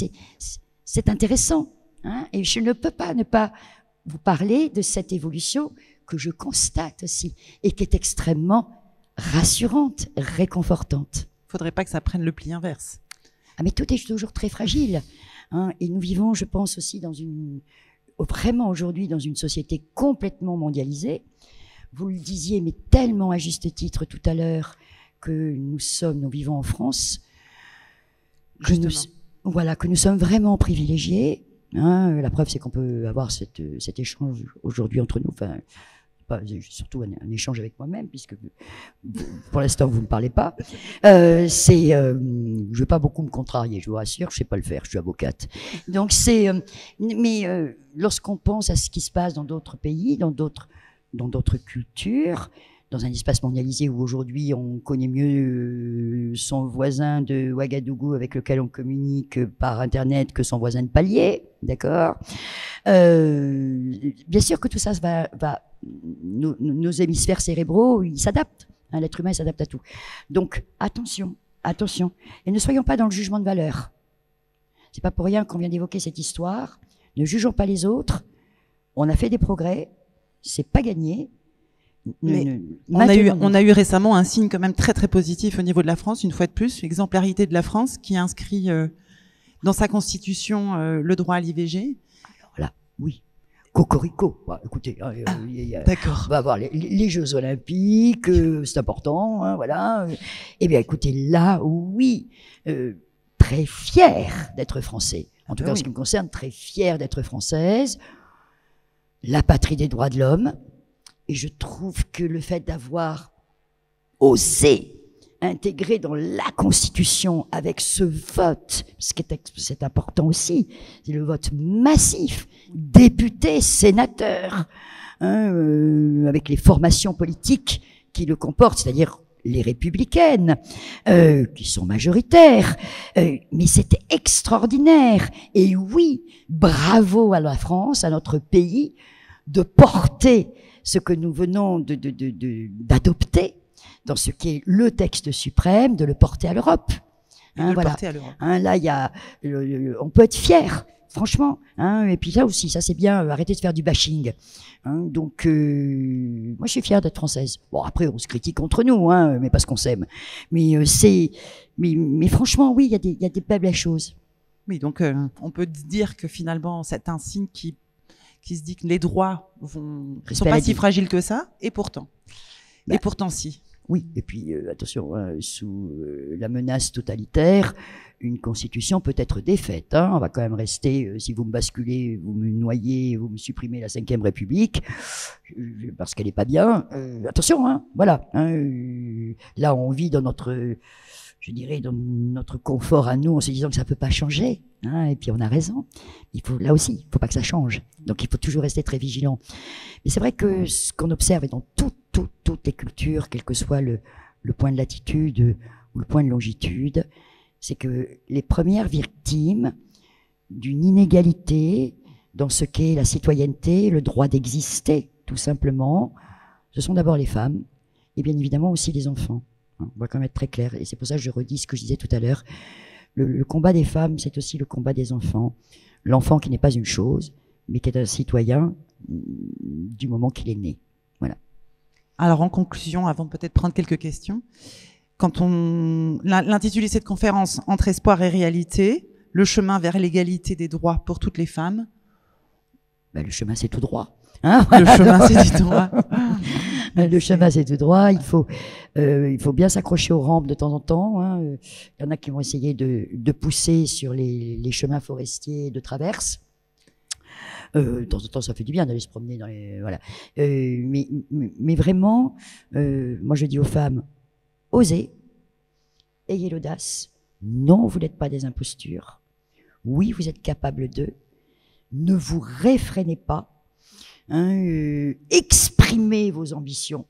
c'est intéressant, hein, et je ne peux pas ne pas vous parler de cette évolution que je constate aussi et qui est extrêmement rassurante, réconfortante. Faudrait pas que ça prenne le pli inverse. Ah, mais tout est toujours très fragile, hein, et nous vivons, je pense aussi vraiment aujourd'hui dans une société complètement mondialisée. Vous le disiez, mais tellement à juste titre tout à l'heure, que nous vivons en France, que nous sommes vraiment privilégiés. Hein, la preuve, c'est qu'on peut avoir cet échange aujourd'hui entre nous. Enfin, surtout un échange avec moi-même, puisque pour l'instant, vous ne parlez pas. Je ne vais pas beaucoup me contrarier, je vous rassure, je ne sais pas le faire, je suis avocate. Donc, lorsqu'on pense à ce qui se passe dans d'autres pays, dans d'autres cultures, dans un espace mondialisé où aujourd'hui on connaît mieux son voisin de Ouagadougou avec lequel on communique par Internet que son voisin de palier, d'accord. Bien sûr que tout ça nos hémisphères cérébraux, ils s'adaptent. Hein, l'être humain s'adapte à tout. Donc attention, et ne soyons pas dans le jugement de valeur. C'est pas pour rien qu'on vient d'évoquer cette histoire. Ne jugeons pas les autres. On a fait des progrès, c'est pas gagné. Mais on a eu récemment un signe quand même très très positif au niveau de la France, une fois de plus, l'exemplarité de la France qui inscrit dans sa constitution le droit à l'IVG. Alors là, oui. Cocorico. Bah, écoutez, d'accord. On va avoir les Jeux Olympiques, c'est important, hein, voilà. Eh bien, écoutez, là, oui, très fier d'être français. En tout cas, en ce qui me concerne, très fier d'être française. La patrie des droits de l'homme. Et je trouve que le fait d'avoir osé intégré dans la Constitution avec ce vote, c'est important aussi, c'est le vote massif, députés, sénateurs, avec les formations politiques qui le comportent, c'est-à-dire les républicaines, qui sont majoritaires, mais c'était extraordinaire. Et oui, bravo à la France, à notre pays, de porter ce que nous venons d'adopter dans ce qui est le texte suprême, de le porter à l'Europe. Voilà. Là, il y a, on peut être fier, franchement. Et puis là aussi, ça c'est bien. Arrêtez de faire du bashing. Donc, moi, je suis fière d'être française. Bon, après, on se critique entre nous, mais parce qu'on s'aime. Mais mais franchement, oui, il y a des belles choses. Oui, donc on peut dire que finalement, c'est un signe qui se dit que les droits ne sont pas si fragiles que ça, et pourtant. Et pourtant, si. Oui, et puis attention, sous la menace totalitaire, une constitution peut être défaite. On va quand même rester, si vous me basculez, vous me noyez, vous me supprimez la Ve République, parce qu'elle n'est pas bien. Attention, voilà. Là, on vit dans notre, je dirais, dans notre confort à nous, en se disant que ça peut pas changer. Et puis on a raison. Il faut, là aussi, il faut pas que ça change. Donc il faut toujours rester très vigilant. Mais c'est vrai que ce qu'on observe dans toutes les cultures, quel que soit le point de latitude ou le point de longitude, c'est que les premières victimes d'une inégalité dans ce qu'est la citoyenneté, le droit d'exister, tout simplement, ce sont d'abord les femmes et bien évidemment aussi les enfants. On va quand même être très clair. Et c'est pour ça que je redis ce que je disais tout à l'heure. Le combat des femmes, c'est aussi le combat des enfants. L'enfant qui n'est pas une chose, mais qui est un citoyen du moment qu'il est né. Voilà. Alors, en conclusion, avant de peut-être prendre quelques questions, quand l'intitulé de cette conférence, Entre espoir et réalité, le chemin vers l'égalité des droits pour toutes les femmes. Le chemin, c'est tout droit. Le chemin, c'est tout droit. Le chemin, c'est tout droit. Il faut bien s'accrocher aux rampes de temps en temps. Il y en a qui vont essayer de pousser sur les chemins forestiers de traverse. De temps en temps, ça fait du bien d'aller se promener dans les, voilà. Mais vraiment, moi, je dis aux femmes, osez, ayez l'audace. Non, vous n'êtes pas des impostures. Oui, vous êtes capables d'eux. Ne vous réfrénez pas. Exprimez vos ambitions.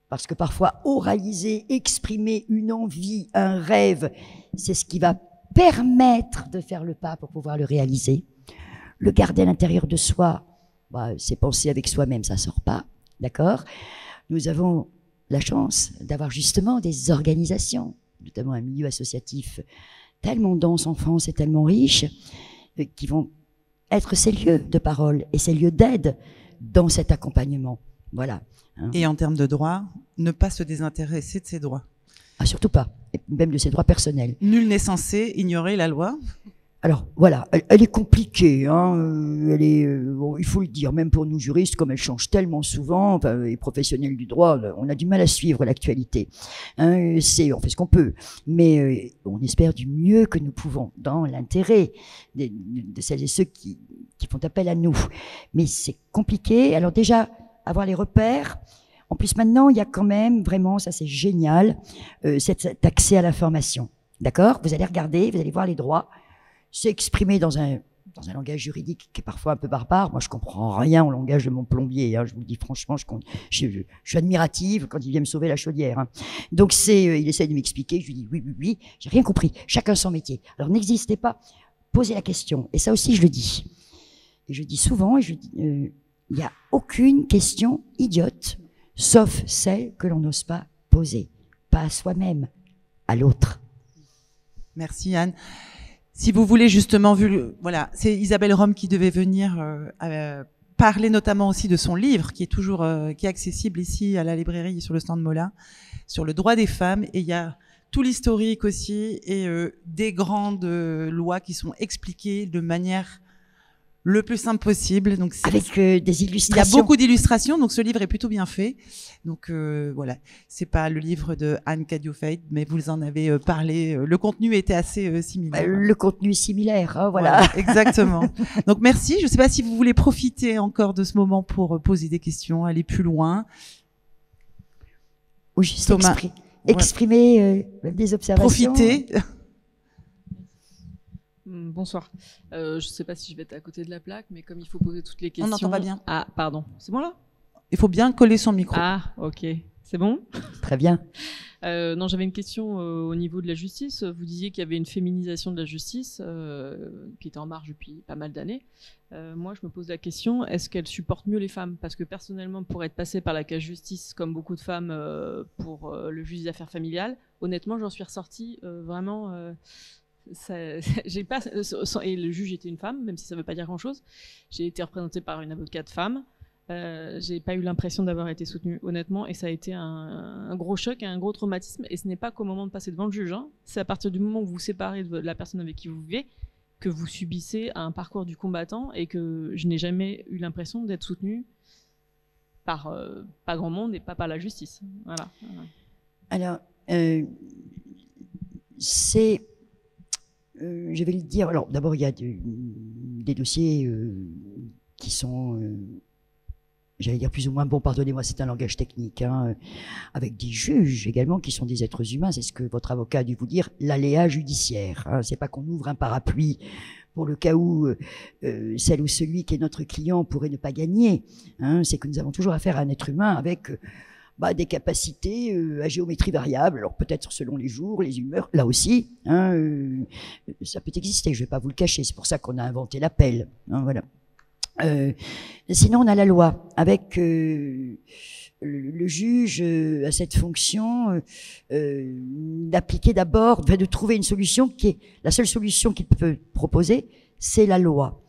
Parce que parfois, oraliser, exprimer une envie, un rêve, c'est ce qui va permettre de faire le pas pour pouvoir le réaliser. Le garder à l'intérieur de soi, c'est penser avec soi-même, ça sort pas, d'accord? Nous avons la chance d'avoir justement des organisations, notamment un milieu associatif tellement dense en France et tellement riche, qui vont être ces lieux de parole et ces lieux d'aide dans cet accompagnement. Voilà. Et en termes de droits, ne pas se désintéresser de ses droits. Surtout pas, et même de ses droits personnels. Nul n'est censé ignorer la loi. Alors voilà, elle est compliquée, elle est, il faut le dire, même pour nous juristes, comme elle change tellement souvent, les professionnels du droit, on a du mal à suivre l'actualité. On fait ce qu'on peut, mais on espère du mieux que nous pouvons, dans l'intérêt de celles et ceux qui font appel à nous. Mais c'est compliqué. Alors déjà, avoir les repères. En plus, maintenant, il y a quand même vraiment, ça c'est génial, cet accès à l'information. D'accord ? Vous allez regarder, vous allez voir les droits. C'est exprimé dans un langage juridique qui est parfois un peu barbare. Moi, je comprends rien au langage de mon plombier. Je vous le dis franchement, je suis admirative quand il vient me sauver la chaudière. Donc il essaie de m'expliquer. Je lui dis oui, j'ai rien compris. Chacun son métier. Alors n'existez pas. Posez la question. Et ça aussi, je le dis. Et je dis souvent, il n'y a aucune question idiote, sauf celle que l'on n'ose pas poser. Pas à soi-même, à l'autre. Merci Anne. Si vous voulez justement, voilà, c'est Isabelle Rome qui devait venir parler notamment aussi de son livre qui est toujours qui est accessible ici à la librairie sur le stand Mola, sur le droit des femmes, et il y a tout l'historique aussi et des grandes lois qui sont expliquées de manière le plus simple possible. Donc avec des illustrations. Il y a beaucoup d'illustrations, donc ce livre est plutôt bien fait. Donc voilà, c'est pas le livre de Anne Cadieux-Feit, mais vous en avez parlé. Le contenu était assez similaire. Le contenu est similaire, voilà. Exactement. Donc merci. Je ne sais pas si vous voulez profiter encore de ce moment pour poser des questions, aller plus loin. Ou juste exprimer des observations. Profitez. Bonsoir. Je ne sais pas si je vais être à côté de la plaque, mais comme il faut poser toutes les questions... On n'entend pas bien. Ah, pardon. C'est bon là? Il faut bien coller son micro. Ah, ok. C'est bon? Très bien. Non, j'avais une question au niveau de la justice. Vous disiez qu'il y avait une féminisation de la justice qui était en marche depuis pas mal d'années. Moi, je me pose la question, est-ce qu'elle supporte mieux les femmes? Parce que personnellement, pour être passée par la case justice, comme beaucoup de femmes pour le juge des affaires familiales, honnêtement, j'en suis ressortie vraiment... j'ai pas, et le juge était une femme, même si ça ne veut pas dire grand-chose. J'ai été représentée par une avocate femme. J'ai pas eu l'impression d'avoir été soutenue, honnêtement, et ça a été un gros choc et un gros traumatisme. Et ce n'est pas qu'au moment de passer devant le juge, hein. C'est à partir du moment où vous vous séparez de la personne avec qui vous vivez que vous subissez un parcours du combattant, et que je n'ai jamais eu l'impression d'être soutenue par pas grand monde et pas par la justice. Voilà. Alors, je vais le dire. Alors, d'abord, il y a des dossiers qui sont, j'allais dire plus ou moins bons, pardonnez-moi, c'est un langage technique, hein, avec des juges également qui sont des êtres humains. C'est ce que votre avocat a dû vous dire, l'aléa judiciaire. Hein. C'est pas qu'on ouvre un parapluie pour le cas où celle ou celui qui est notre client pourrait ne pas gagner. Hein. C'est que nous avons toujours affaire à un être humain avec... des capacités à géométrie variable, alors peut-être selon les jours, les humeurs, là aussi, hein, ça peut exister, je ne vais pas vous le cacher, c'est pour ça qu'on a inventé l'appel, hein, voilà. Sinon, on a la loi, avec le juge a cette fonction d'appliquer d'abord, de trouver une solution qui est, la seule solution qu'il peut proposer, c'est la loi,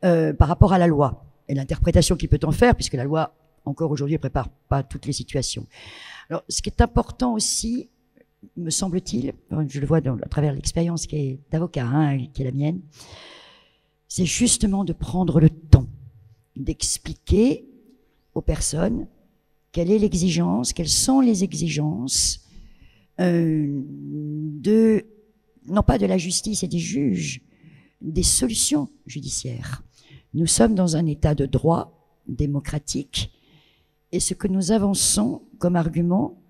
par rapport à la loi, et l'interprétation qu'il peut en faire, puisque la loi, encore aujourd'hui, ne prépare pas toutes les situations. Alors, ce qui est important aussi, me semble-t-il, je le vois à travers l'expérience qui est d'avocat, hein, qui est la mienne, c'est justement de prendre le temps d'expliquer aux personnes quelle est l'exigence, quelles sont les exigences non pas de la justice et des juges, des solutions judiciaires. Nous sommes dans un état de droit démocratique, et ce que nous avançons comme argument,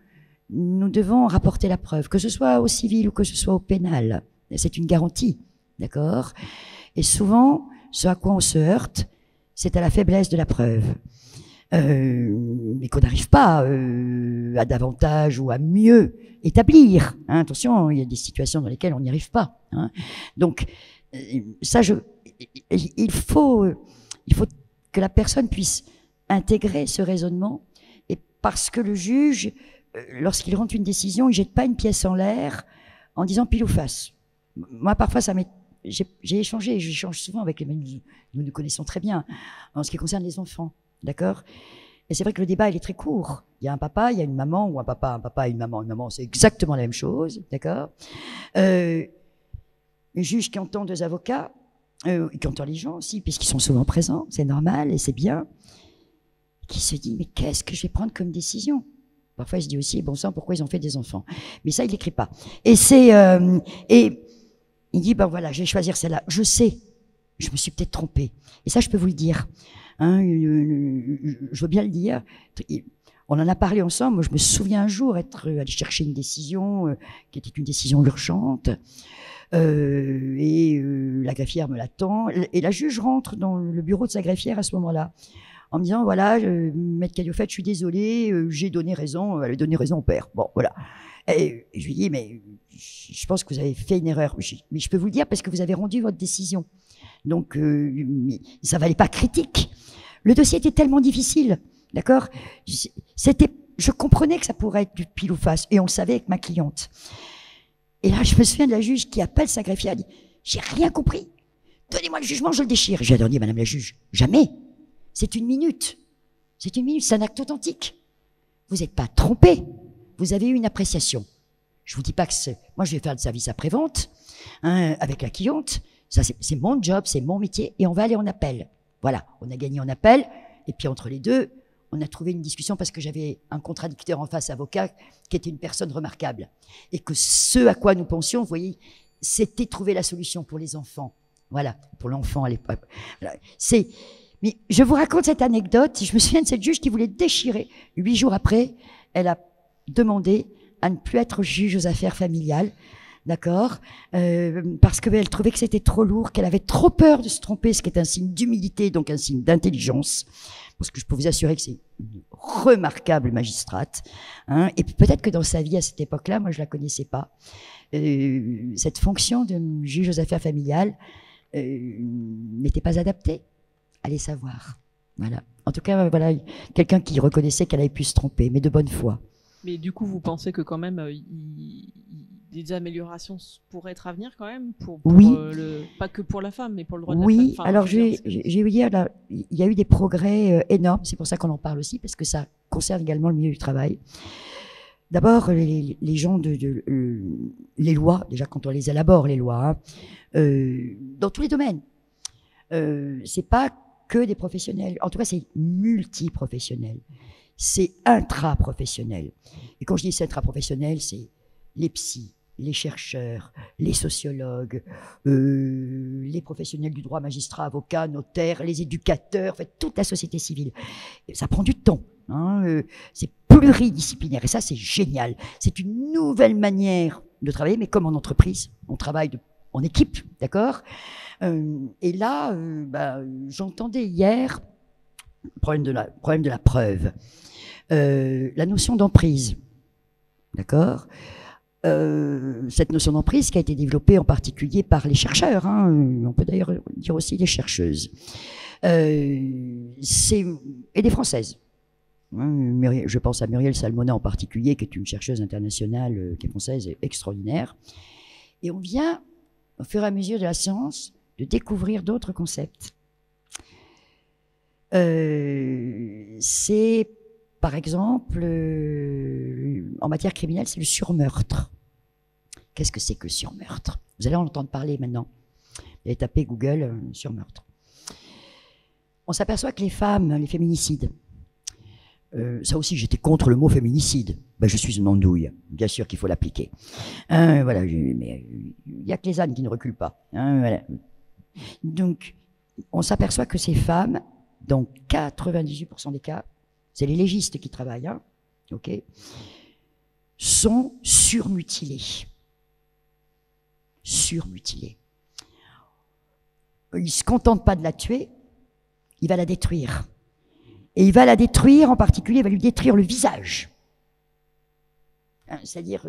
nous devons rapporter la preuve, que ce soit au civil ou que ce soit au pénal. C'est une garantie, d'accord? Et souvent, ce à quoi on se heurte, c'est à la faiblesse de la preuve. Mais qu'on n'arrive pas à davantage ou à mieux établir. Hein, attention, il y a des situations dans lesquelles on n'y arrive pas. Hein. Donc, ça, il faut que la personne puisse intégrer ce raisonnement, et parce que le juge, lorsqu'il rend une décision, il jette pas une pièce en l'air en disant pile ou face. Moi, parfois, j'échange souvent avec les mêmes, nous nous connaissons très bien, en ce qui concerne les enfants, d'accord? Et c'est vrai que le débat, il est très court. Il y a un papa, il y a une maman, ou un papa et une maman, c'est exactement la même chose, d'accord? Le juge qui entend deux avocats, qui entend les gens aussi, puisqu'ils sont souvent présents, c'est normal et c'est bien, qui se dit, mais qu'est-ce que je vais prendre comme décision? Parfois, il se dit aussi, bon sang, pourquoi ils ont fait des enfants? Mais ça, il l'écrit pas. Et et il dit, ben voilà, je vais choisir celle-là. Je sais, je me suis peut-être trompé. Et ça, je peux vous le dire. Hein, je veux bien le dire. On en a parlé ensemble. Moi, je me souviens un jour être allé chercher une décision qui était une décision urgente. La greffière me l'attend. Et la juge rentre dans le bureau de sa greffière à ce moment-là, en me disant, voilà, maître Cadiofet, je suis désolée, j'ai donné raison, elle a donné raison au père. Bon, voilà. Et je lui dis, mais je pense que vous avez fait une erreur. Mais je peux vous le dire parce que vous avez rendu votre décision. Donc, ça valait pas critique. Le dossier était tellement difficile, d'accord? Je comprenais que ça pourrait être du pile ou face, et on le savait avec ma cliente. Et là, je me souviens de la juge qui appelle sa greffière, elle dit, j'ai rien compris. Donnez-moi le jugement, je le déchire. J'ai dit, madame la juge, jamais. C'est une minute. C'est une minute, c'est un acte authentique. Vous n'êtes pas trompé. Vous avez eu une appréciation. Je vous dis pas que c'est... Moi, je vais faire le service après-vente, hein, avec la cliente. Ça, c'est mon job, c'est mon métier, et on va aller en appel. Voilà, on a gagné en appel, et puis entre les deux, on a trouvé une discussion parce que j'avais un contradicteur en face, avocat, qui était une personne remarquable. Et que ce à quoi nous pensions, vous voyez, c'était trouver la solution pour les enfants. Voilà, pour l'enfant à l'époque. Voilà. Mais je vous raconte cette anecdote. Je me souviens de cette juge qui voulait déchirer. 8 jours après, elle a demandé à ne plus être juge aux affaires familiales. D'accord, parce qu'elle trouvait que c'était trop lourd, qu'elle avait trop peur de se tromper, ce qui est un signe d'humilité, donc un signe d'intelligence. Parce que je peux vous assurer que c'est une remarquable magistrate. Hein, et peut-être que dans sa vie à cette époque-là, moi je la connaissais pas. Cette fonction de juge aux affaires familiales n'était pas adaptée. Allez savoir. Voilà. En tout cas, voilà, quelqu'un qui reconnaissait qu'elle avait pu se tromper, mais de bonne foi. Mais du coup, vous pensez que quand même, des améliorations pourraient être à venir quand même pour oui. Pas que pour la femme, mais pour le droit de oui. la femme. Enfin, alors je vais vous dire, là, il y a eu des progrès énormes, c'est pour ça qu'on en parle aussi, parce que ça concerne également le milieu du travail. D'abord, les gens les lois, déjà quand on les élabore, les lois, dans tous les domaines, c'est pas que des professionnels, en tout cas c'est multiprofessionnel, c'est intraprofessionnel. Et quand je dis c'est intraprofessionnel, c'est les psys, les chercheurs, les sociologues, les professionnels du droit, magistrats, avocats, notaires, les éducateurs, en fait, toute la société civile. Et ça prend du temps. Hein, c'est pluridisciplinaire et ça, c'est génial. C'est une nouvelle manière de travailler, mais comme en entreprise, on travaille en équipe, d'accord. Et là, j'entendais hier le problème de la preuve, la notion d'emprise, d'accord. Cette notion d'emprise qui a été développée en particulier par les chercheurs, hein, on peut d'ailleurs dire aussi les chercheuses, et des Françaises. Je pense à Muriel Salmona en particulier, qui est une chercheuse internationale, qui est française et extraordinaire. Et on vient, au fur et à mesure de la science, de découvrir d'autres concepts. C'est, par exemple, en matière criminelle, c'est le surmeurtre. Qu'est-ce que c'est que le surmeurtre? Vous allez en entendre parler maintenant. Vous allez taper Google surmeurtre. On s'aperçoit que les femmes, les féminicides, ça aussi, j'étais contre le mot féminicide. Ben, je suis une andouille. Bien sûr qu'il faut l'appliquer. Voilà, mais il n'y a que les ânes qui ne reculent pas. Voilà. Donc, on s'aperçoit que ces femmes, dans 98% des cas, c'est les légistes qui travaillent, hein, ok, sont surmutilées. Surmutilées. Il ne se contente pas de la tuer, il va la détruire. Et il va la détruire, en particulier, il va lui détruire le visage. C'est-à-dire,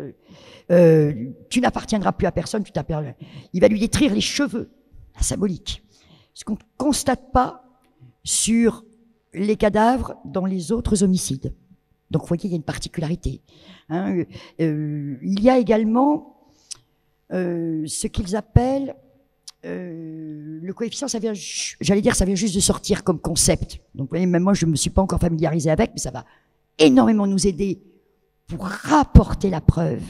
tu n'appartiendras plus à personne, il va lui détruire les cheveux, la symbolique. Ce qu'on ne constate pas sur les cadavres dans les autres homicides. Donc, vous voyez, il y a une particularité. Hein, il y a également ce qu'ils appellent le coefficient, ça vient, j'allais dire, ça vient juste de sortir comme concept. Donc, vous voyez, même moi, je ne me suis pas encore familiarisée avec, mais ça va énormément nous aider pour rapporter la preuve.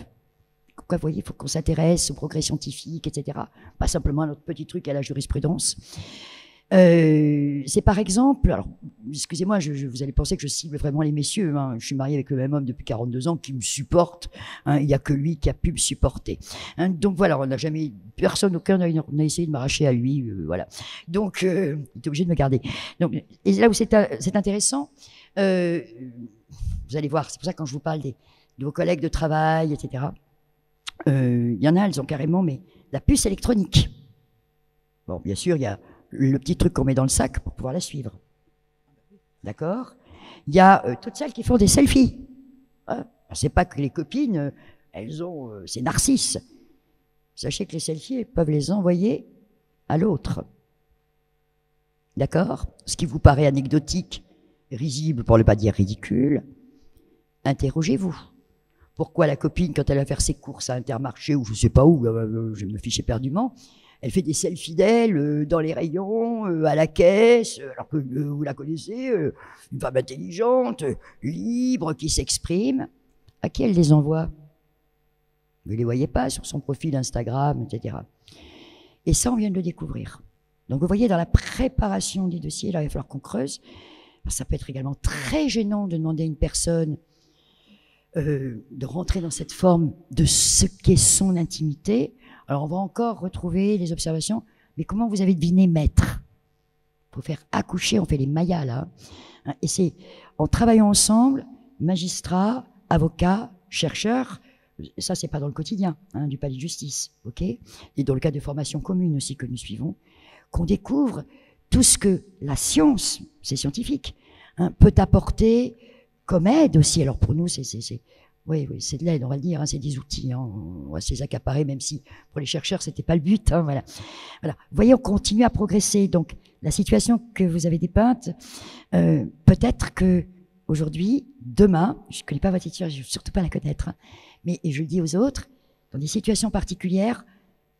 Pourquoi, vous voyez, il faut qu'on s'intéresse aux progrès scientifiques, etc. Pas simplement à notre petit truc à la jurisprudence. C'est par exemple, alors, excusez-moi, vous allez penser que je cible vraiment les messieurs, hein, je suis mariée avec le même homme depuis 42 ans qui me supporte, hein, il n'y a que lui qui a pu me supporter. Hein, donc voilà, on n'a jamais, aucun n'a essayé de m'arracher à lui, voilà. Donc, il est obligé de me garder. Donc, et là où c'est intéressant, vous allez voir, c'est pour ça que quand je vous parle de vos collègues de travail, etc., il y en a, elles ont carrément, mais la puce électronique. Bon, bien sûr, il y a le petit truc qu'on met dans le sac pour pouvoir la suivre. D'accord? Il y a toutes celles qui font des selfies. Hein? C'est pas que les copines, elles ont... c'est Narcisse. Sachez que les selfies, elles peuvent les envoyer à l'autre. D'accord? Ce qui vous paraît anecdotique, risible pour ne pas dire ridicule, interrogez-vous. Pourquoi la copine, quand elle va faire ses courses à Intermarché ou je sais pas où, je me fiche éperdument, elle fait des selfies d'elle dans les rayons, à la caisse, alors que vous la connaissez, une femme intelligente, libre, qui s'exprime. À qui elle les envoie? Vous ne les voyez pas sur son profil Instagram, etc. Et ça, on vient de le découvrir. Donc vous voyez, dans la préparation des dossiers, là, il va falloir qu'on creuse. Ça peut être également très gênant de demander à une personne de rentrer dans cette forme de ce qu'est son intimité. Alors, on va encore retrouver les observations. Mais comment vous avez deviné maître? Pour faire accoucher, on fait les mayas, là. Et c'est en travaillant ensemble, magistrats, avocats, chercheurs, ça c'est pas dans le quotidien hein, du palais de justice, ok, et dans le cadre de formation commune aussi que nous suivons, qu'on découvre tout ce que la science, c'est scientifique, hein, peut apporter comme aide aussi. Alors pour nous, oui, c'est de l'aide, on va le dire, hein, c'est des outils, hein, on va se les accaparer, même si pour les chercheurs, c'était pas le but. Hein, voilà. Vous voyez, on continue à progresser. Donc, la situation que vous avez dépeinte, peut-être que aujourd'hui, demain, je ne connais pas votre situation, je ne veux surtout pas la connaître, hein, mais et je le dis aux autres, dans des situations particulières,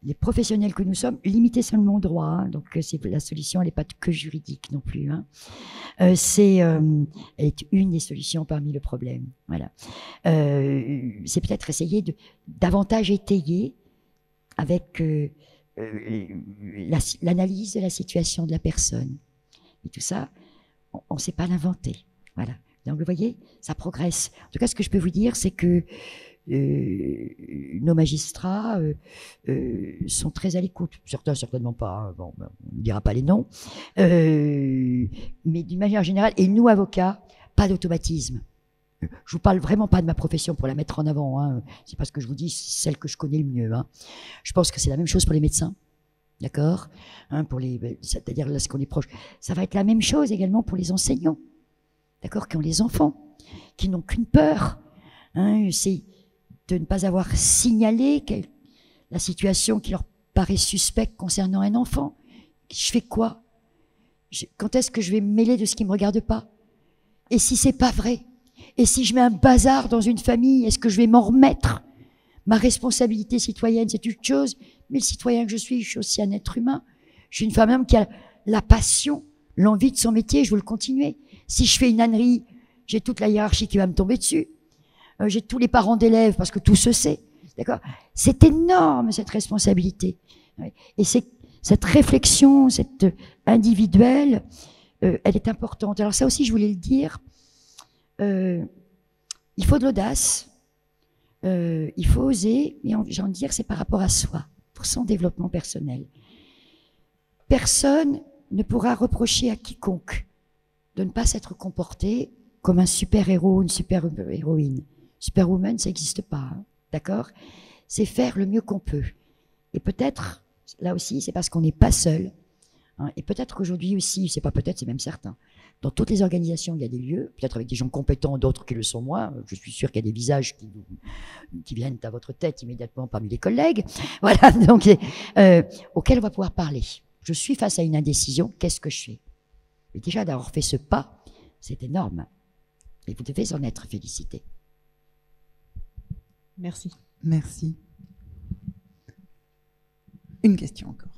les professionnels que nous sommes, limités seulement au droit, hein, donc la solution, elle n'est pas que juridique non plus. Hein. Elle est une des solutions parmi le problème. Voilà. C'est peut-être essayer de davantage étayer avec l'analyse de la situation de la personne. Et tout ça, on ne sait pas l'inventer. Voilà. Donc vous voyez, ça progresse. En tout cas, ce que je peux vous dire, c'est que nos magistrats sont très à l'écoute. Certains, certainement pas. Hein. Bon, on ne dira pas les noms. Mais d'une manière générale, et nous, avocats, pas d'automatisme. Je vous parle vraiment pas de ma profession pour la mettre en avant. Hein. C'est pas ce que je vous dis, c'est celle que je connais le mieux. Hein. Je pense que c'est la même chose pour les médecins. D'accord, hein, c'est-à-dire là, ce qu'on est proche. Ça va être la même chose également pour les enseignants. D'accord, qui ont les enfants, qui n'ont qu'une peur. Hein, c'est de ne pas avoir signalé la situation qui leur paraît suspecte concernant un enfant. Je fais quoi? Quand est-ce que je vais me mêler de ce qui ne me regarde pas? Et si c'est pas vrai? Et si je mets un bazar dans une famille, est-ce que je vais m'en remettre? Ma responsabilité citoyenne, c'est une chose, mais le citoyen que je suis aussi un être humain. Je suis une femme même qui a la passion, l'envie de son métier, je veux le continuer. Si je fais une ânerie, j'ai toute la hiérarchie qui va me tomber dessus. J'ai tous les parents d'élèves parce que tout se sait. D'accord? C'est énorme, cette responsabilité. Et cette réflexion, cette individuelle, elle est importante. Alors ça aussi, je voulais le dire, il faut de l'audace, il faut oser, mais j'ai envie de dire, c'est par rapport à soi, pour son développement personnel. Personne ne pourra reprocher à quiconque de ne pas s'être comporté comme un super-héros ou une super-héroïne. Superwoman, ça n'existe pas, hein, d'accord? C'est faire le mieux qu'on peut. Et peut-être, là aussi, c'est parce qu'on n'est pas seul. Hein, et peut-être qu'aujourd'hui aussi, c'est pas peut-être, c'est même certain. Dans toutes les organisations, il y a des lieux, peut-être avec des gens compétents, d'autres qui le sont moins. Je suis sûr qu'il y a des visages qui viennent à votre tête immédiatement parmi les collègues. Voilà, donc, auxquels on va pouvoir parler. Je suis face à une indécision, qu'est-ce que je fais? Et déjà, d'avoir fait ce pas, c'est énorme. Et vous devez en être félicité. Merci. Merci. Une question encore.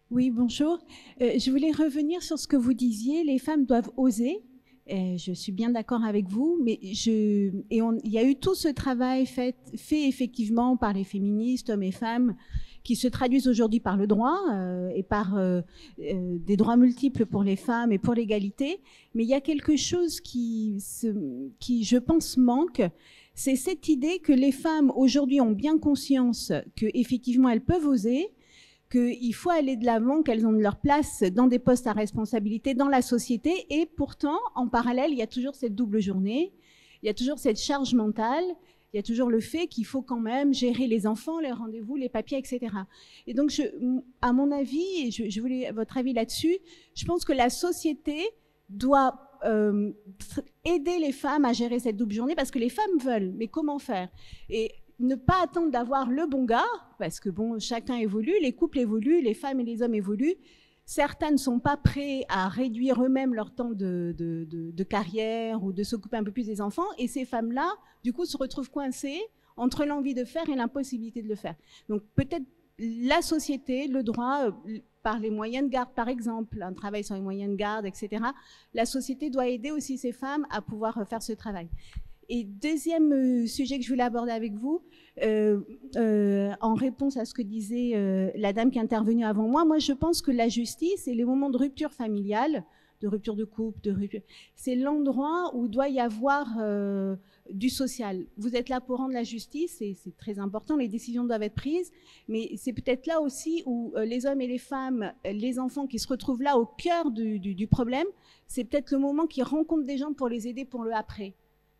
Oui, bonjour. Je voulais revenir sur ce que vous disiez. Les femmes doivent oser. Je suis bien d'accord avec vous, mais il y a eu tout ce travail fait effectivement par les féministes, hommes et femmes, qui se traduisent aujourd'hui par le droit et par des droits multiples pour les femmes et pour l'égalité. Mais il y a quelque chose qui, je pense, manque. C'est cette idée que les femmes aujourd'hui ont bien conscience qu'effectivement elles peuvent oser, qu'il faut aller de l'avant, qu'elles ont de leur place dans des postes à responsabilité dans la société. Et pourtant, en parallèle, il y a toujours cette double journée, il y a toujours cette charge mentale, il y a toujours le fait qu'il faut quand même gérer les enfants, les rendez-vous, les papiers, etc. Et donc, à mon avis, et je voulais votre avis là-dessus, je pense que la société doit aider les femmes à gérer cette double journée, parce que les femmes veulent, mais comment faire? Et ne pas attendre d'avoir le bon gars, parce que bon, chacun évolue, les couples évoluent, les femmes et les hommes évoluent. Certains ne sont pas prêts à réduire eux-mêmes leur temps de carrière ou de s'occuper un peu plus des enfants. Et ces femmes-là, du coup, se retrouvent coincées entre l'envie de faire et l'impossibilité de le faire. Donc peut-être la société, le droit, par les moyens de garde, par exemple, un travail sur les moyens de garde, etc., la société doit aider aussi ces femmes à pouvoir faire ce travail. Et deuxième sujet que je voulais aborder avec vous, en réponse à ce que disait la dame qui est intervenue avant moi, je pense que la justice et les moments de rupture familiale, de rupture de couple, c'est l'endroit où doit y avoir du social. Vous êtes là pour rendre la justice, et c'est très important, les décisions doivent être prises, mais c'est peut-être là aussi où les hommes et les femmes, les enfants qui se retrouvent là au cœur du problème, c'est peut-être le moment qu'ils rencontrent des gens pour les aider pour le après.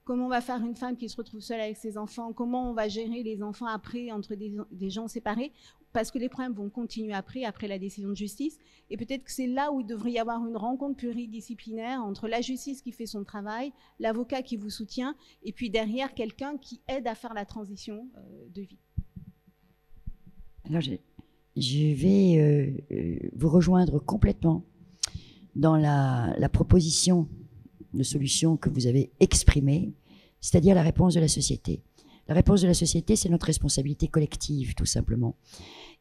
Comment on va faire une femme qui se retrouve seule avec ses enfants? Comment on va gérer les enfants après, entre des gens séparés? Parce que les problèmes vont continuer après la décision de justice. Et peut-être que c'est là où il devrait y avoir une rencontre pluridisciplinaire entre la justice qui fait son travail, l'avocat qui vous soutient, et puis derrière, quelqu'un qui aide à faire la transition de vie. Alors, je vais vous rejoindre complètement dans la proposition de solution que vous avez exprimée, c'est-à-dire la réponse de la société. La réponse de la société, c'est notre responsabilité collective, tout simplement.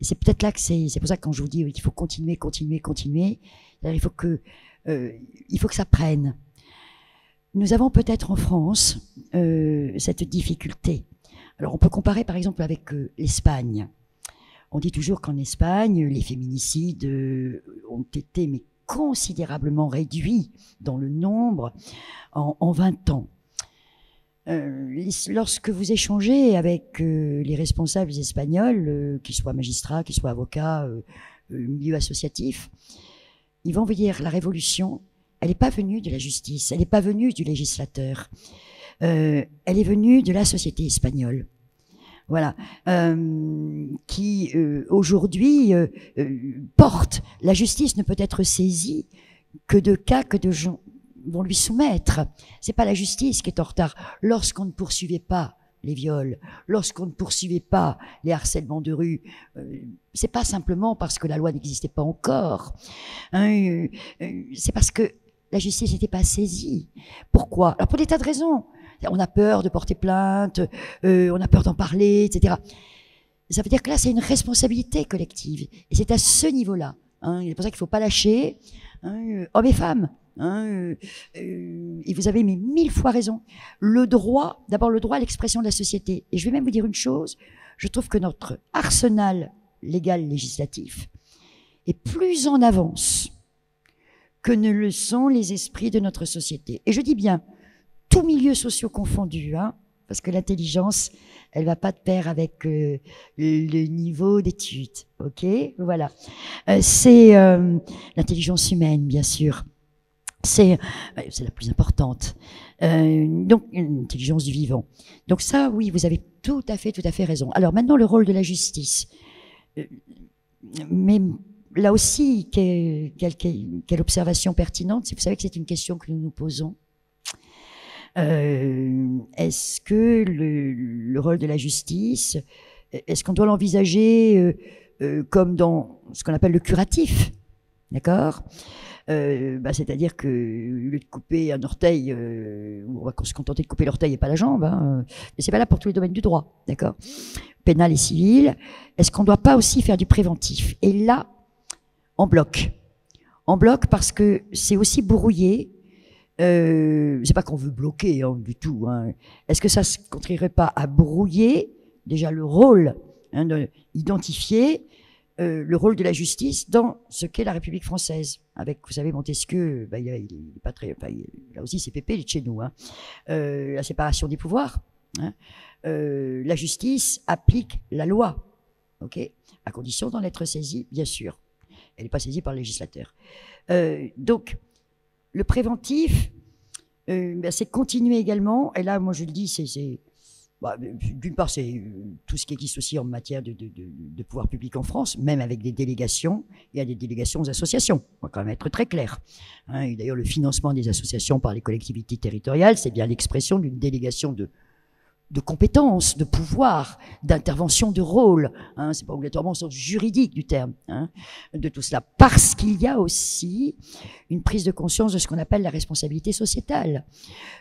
Et c'est peut-être là que c'est pour ça que quand je vous dis qu'il faut continuer, il faut que ça prenne. Nous avons peut-être en France cette difficulté. Alors on peut comparer par exemple avec l'Espagne. On dit toujours qu'en Espagne, les féminicides ont été considérablement réduits dans le nombre en 20 ans. Lorsque vous échangez avec les responsables espagnols, qu'ils soient magistrats, qu'ils soient avocats, milieu associatif, ils vont vous dire la révolution, elle n'est pas venue de la justice, elle n'est pas venue du législateur, elle est venue de la société espagnole. Voilà, qui aujourd'hui porte. La justice ne peut être saisie que de cas que de gens vont lui soumettre. C'est pas la justice qui est en retard. Lorsqu'on ne poursuivait pas les viols, lorsqu'on ne poursuivait pas les harcèlements de rue, c'est pas simplement parce que la loi n'existait pas encore. C'est parce que la justice n'était pas saisie. Pourquoi? Alors pour des tas de raisons. On a peur de porter plainte, on a peur d'en parler, etc. Ça veut dire que là, c'est une responsabilité collective. Et c'est à ce niveau-là. C'est pour ça qu'il ne faut pas lâcher, hommes et femmes. Et vous avez 1000 fois raison. Le droit, d'abord le droit à l'expression de la société. Et je vais même vous dire une chose, je trouve que notre arsenal légal législatif est plus en avance que ne le sont les esprits de notre société. Et je dis bien, tous milieux sociaux confondus, parce que l'intelligence, elle va pas de pair avec le niveau d'études, ok? Voilà. C'est l'intelligence humaine, bien sûr. C'est la plus importante. Donc, l'intelligence du vivant. Donc ça, oui, vous avez tout à fait raison. Alors maintenant, le rôle de la justice. Mais là aussi, quelle observation pertinente. Vous savez que c'est une question que nous nous posons. Est-ce que le rôle de la justice, est-ce qu'on doit l'envisager comme dans ce qu'on appelle le curatif, d'accord? C'est-à-dire que au lieu de couper un orteil, on va se contenter de couper l'orteil et pas la jambe, mais c'est pas là pour tous les domaines du droit, d'accord? Pénal et civil. Est-ce qu'on ne doit pas aussi faire du préventif? Et là, en bloc parce que c'est aussi brouillé. C'est pas qu'on veut bloquer du tout. Est-ce que ça ne contribuerait pas à brouiller déjà le rôle, d'identifier le rôle de la justice dans ce qu'est la République française? Avec, vous savez, Montesquieu, il est pas très, là aussi c'est pépé, il est de chez nous. La séparation des pouvoirs. La justice applique la loi, ok, à condition d'en être saisie, bien sûr. Elle n'est pas saisie par le législateur. Donc, le préventif, c'est continuer également. Et là, moi, je le dis, d'une part, c'est tout ce qui existe aussi en matière de pouvoir public en France, même avec des délégations. Il y a des délégations aux associations. On va quand même être très clair. Et d'ailleurs, le financement des associations par les collectivités territoriales, c'est bien l'expression d'une délégation de compétences, de pouvoir, d'intervention, de rôle. C'est pas obligatoirement au sens juridique du terme, de tout cela. Parce qu'il y a aussi une prise de conscience de ce qu'on appelle la responsabilité sociétale.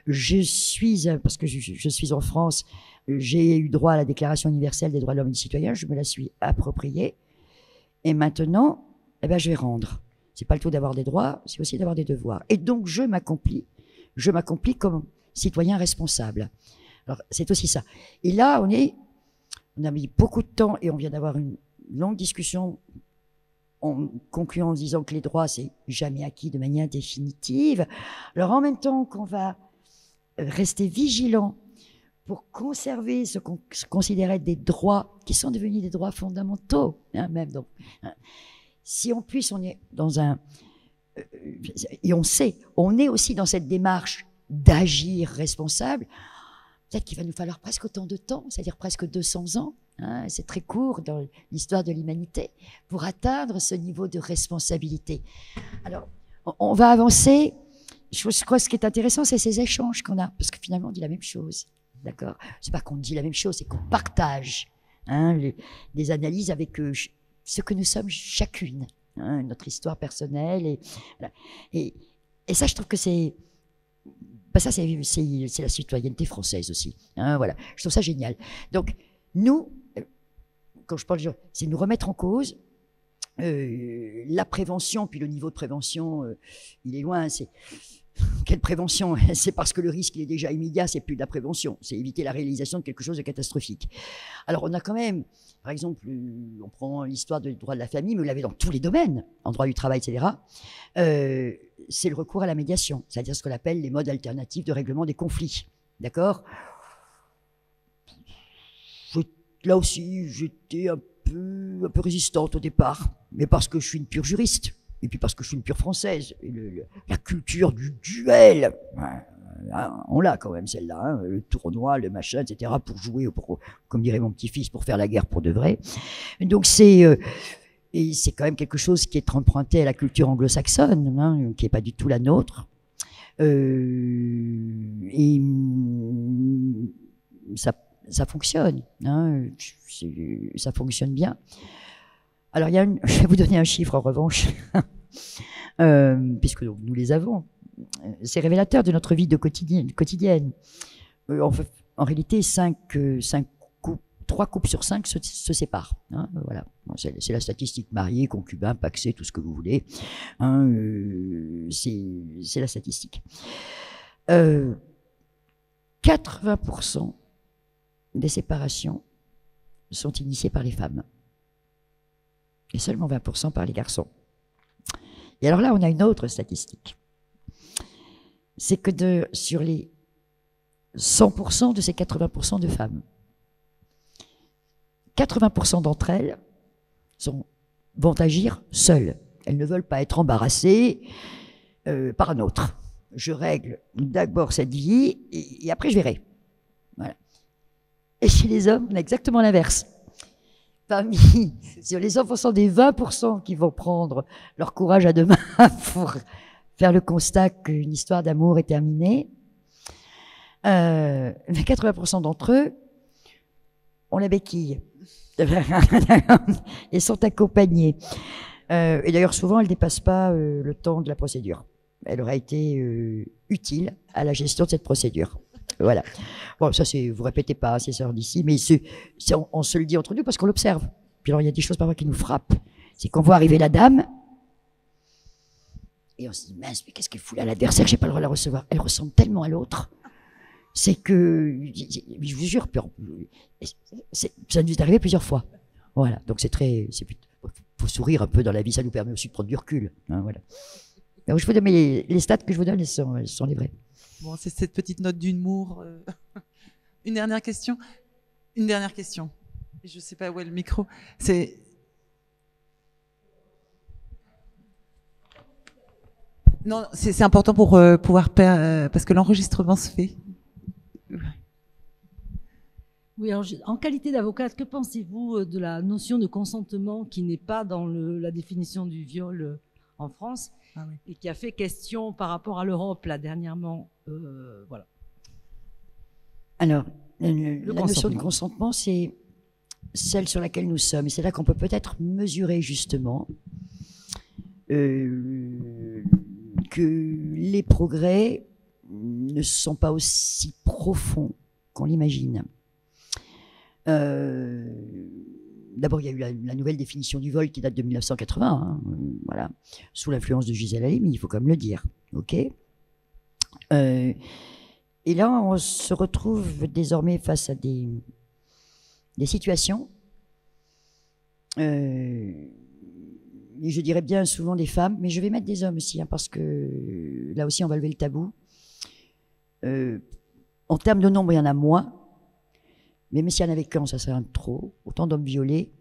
Parce que je suis en France, j'ai eu droit à la Déclaration universelle des droits de l'homme et du citoyen, je me la suis appropriée. Et maintenant, je vais rendre. C'est pas le tout d'avoir des droits, c'est aussi d'avoir des devoirs. Et donc, je m'accomplis comme citoyen responsable. Alors, c'est aussi ça. Et là, on a mis beaucoup de temps et on vient d'avoir une longue discussion en concluant en disant que les droits, c'est jamais acquis de manière définitive. Alors, en même temps qu'on va rester vigilant pour conserver ce qu'on considérait des droits qui sont devenus des droits fondamentaux, même. Donc, si on est dans et on est aussi dans cette démarche d'agir responsable, peut-être qu'il va nous falloir presque autant de temps, c'est-à-dire presque 200 ans, hein, c'est très court dans l'histoire de l'humanité, pour atteindre ce niveau de responsabilité. Alors, on va avancer. Je crois que ce qui est intéressant, c'est ces échanges qu'on a, parce que finalement, on dit la même chose, d'accord? C'est pas qu'on dit la même chose, c'est qu'on partage des analyses avec ce que nous sommes chacune, hein, notre histoire personnelle. Et ça, je trouve que c'est... Ben ça, c'est la citoyenneté française aussi. Hein, voilà. Je trouve ça génial. Donc, nous, quand je parle, c'est nous remettre en cause la prévention, puis le niveau de prévention, il est loin. Quelle prévention? C'est parce que le risque il est déjà immédiat, c'est plus de la prévention, c'est éviter la réalisation de quelque chose de catastrophique. Alors on a quand même, par exemple, on prend l'histoire du droit de la famille, mais vous l'avez dans tous les domaines, en droit du travail, etc. C'est le recours à la médiation, c'est-à-dire ce qu'on appelle les modes alternatifs de règlement des conflits. D'accord? Là aussi, j'étais un peu résistante au départ, mais parce que je suis une pure juriste. Et puis parce que je suis une pure française, et la culture du duel, on l'a quand même celle-là, hein, le tournoi, le machin, etc., pour jouer, comme dirait mon petit-fils, pour faire la guerre pour de vrai. Donc et c'est quand même quelque chose qui est emprunté à la culture anglo-saxonne, hein, qui n'est pas du tout la nôtre. Et ça fonctionne, hein, ça fonctionne bien. Alors, je vais vous donner un chiffre en revanche, puisque nous les avons. C'est révélateur de notre vie quotidienne. En réalité, 3 couples sur 5 se séparent. Hein, voilà. Bon, c'est la statistique. Mariés, concubins, pacsés, tout ce que vous voulez. Hein, c'est la statistique. 80% des séparations sont initiées par les femmes. Et seulement 20% par les garçons. Et alors là, on a une autre statistique. C'est que sur les 100% de ces 80% de femmes, 80% d'entre elles vont agir seules. Elles ne veulent pas être embarrassées par un autre. Je règle d'abord cette vie et après je verrai. Voilà. Et chez les hommes, on a exactement l'inverse. Sur les 100% des 20% qui vont prendre leur courage à deux mains pour faire le constat qu'une histoire d'amour est terminée, mais 80% d'entre eux ont la béquille et sont accompagnés. Et d'ailleurs, souvent, elles ne dépassent pas le temps de la procédure. Elle aurait été utile à la gestion de cette procédure. Voilà. Bon, ça, vous répétez pas, c'est ça d'ici, mais on se le dit entre nous parce qu'on l'observe. Puis alors, il y a des choses parfois qui nous frappent. C'est qu'on voit arriver la dame, et on se dit, mince, mais qu'est-ce qu'elle fout là, l'adversaire, j'ai pas le droit de la recevoir. Elle ressemble tellement à l'autre. C'est que, je vous jure, ça nous est arrivé plusieurs fois. Voilà. Donc faut sourire un peu dans la vie, ça nous permet aussi de prendre du recul. Hein, voilà. Donc, je vous donne les stats que je vous donne, elles sont les vraies. Bon, c'est cette petite note d'humour. Une dernière question. Je ne sais pas où est le micro. Non, c'est important pour pouvoir parce que l'enregistrement se fait. Oui, alors en qualité d'avocate, que pensez-vous de la notion de consentement qui n'est pas dans la définition du viol en France et qui a fait question par rapport à l'Europe là dernièrement, voilà. Alors, la notion de consentement, c'est celle sur laquelle nous sommes. Et c'est là qu'on peut peut-être mesurer justement que les progrès ne sont pas aussi profonds qu'on l'imagine. D'abord, il y a eu la nouvelle définition du vol qui date de 1980, hein, voilà, sous l'influence de Gisèle Halimi, il faut quand même le dire. Ok. Et là, on se retrouve désormais face à des situations, et je dirais bien souvent des femmes, mais je vais mettre des hommes aussi, hein, parce que là aussi, on va lever le tabou. En termes de nombre, il y en a moins. Mais s'il y en avait qu'un, ça serait un de trop. Autant d'hommes violés,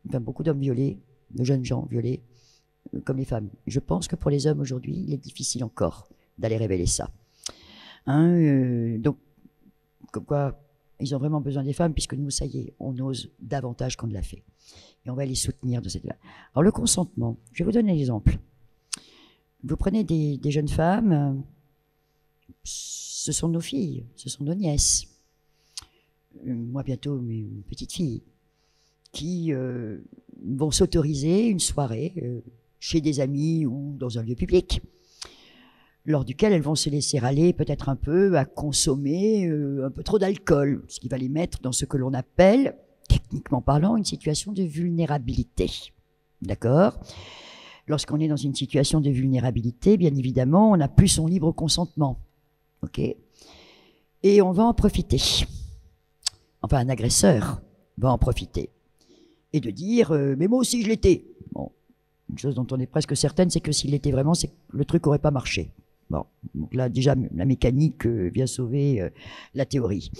enfin beaucoup d'hommes violés, de jeunes gens violés, comme les femmes. Je pense que pour les hommes aujourd'hui, il est difficile encore d'aller révéler ça. Donc, comme quoi, ils ont vraiment besoin des femmes, puisque nous, ça y est, on ose davantage qu'on ne l'a fait. Et on va les soutenir de cette manière. Alors, le consentement, je vais vous donner un exemple. Vous prenez des jeunes femmes, ce sont nos filles, ce sont nos nièces. Moi, bientôt, mes petites filles, qui vont s'autoriser une soirée chez des amis ou dans un lieu public, lors duquel elles vont se laisser aller peut-être un peu à consommer un peu trop d'alcool, ce qui va les mettre dans ce que l'on appelle, techniquement parlant, une situation de vulnérabilité. D'accord ? Lorsqu'on est dans une situation de vulnérabilité, bien évidemment, on n'a plus son libre consentement. OK ? Et on va en profiter. Enfin, un agresseur va en profiter. Et de dire mais moi aussi je l'étais. Bon, une chose dont on est presque certaine, c'est que s'il l'était vraiment, c'est que le truc n'aurait pas marché. Bon, donc là déjà la mécanique vient sauver la théorie.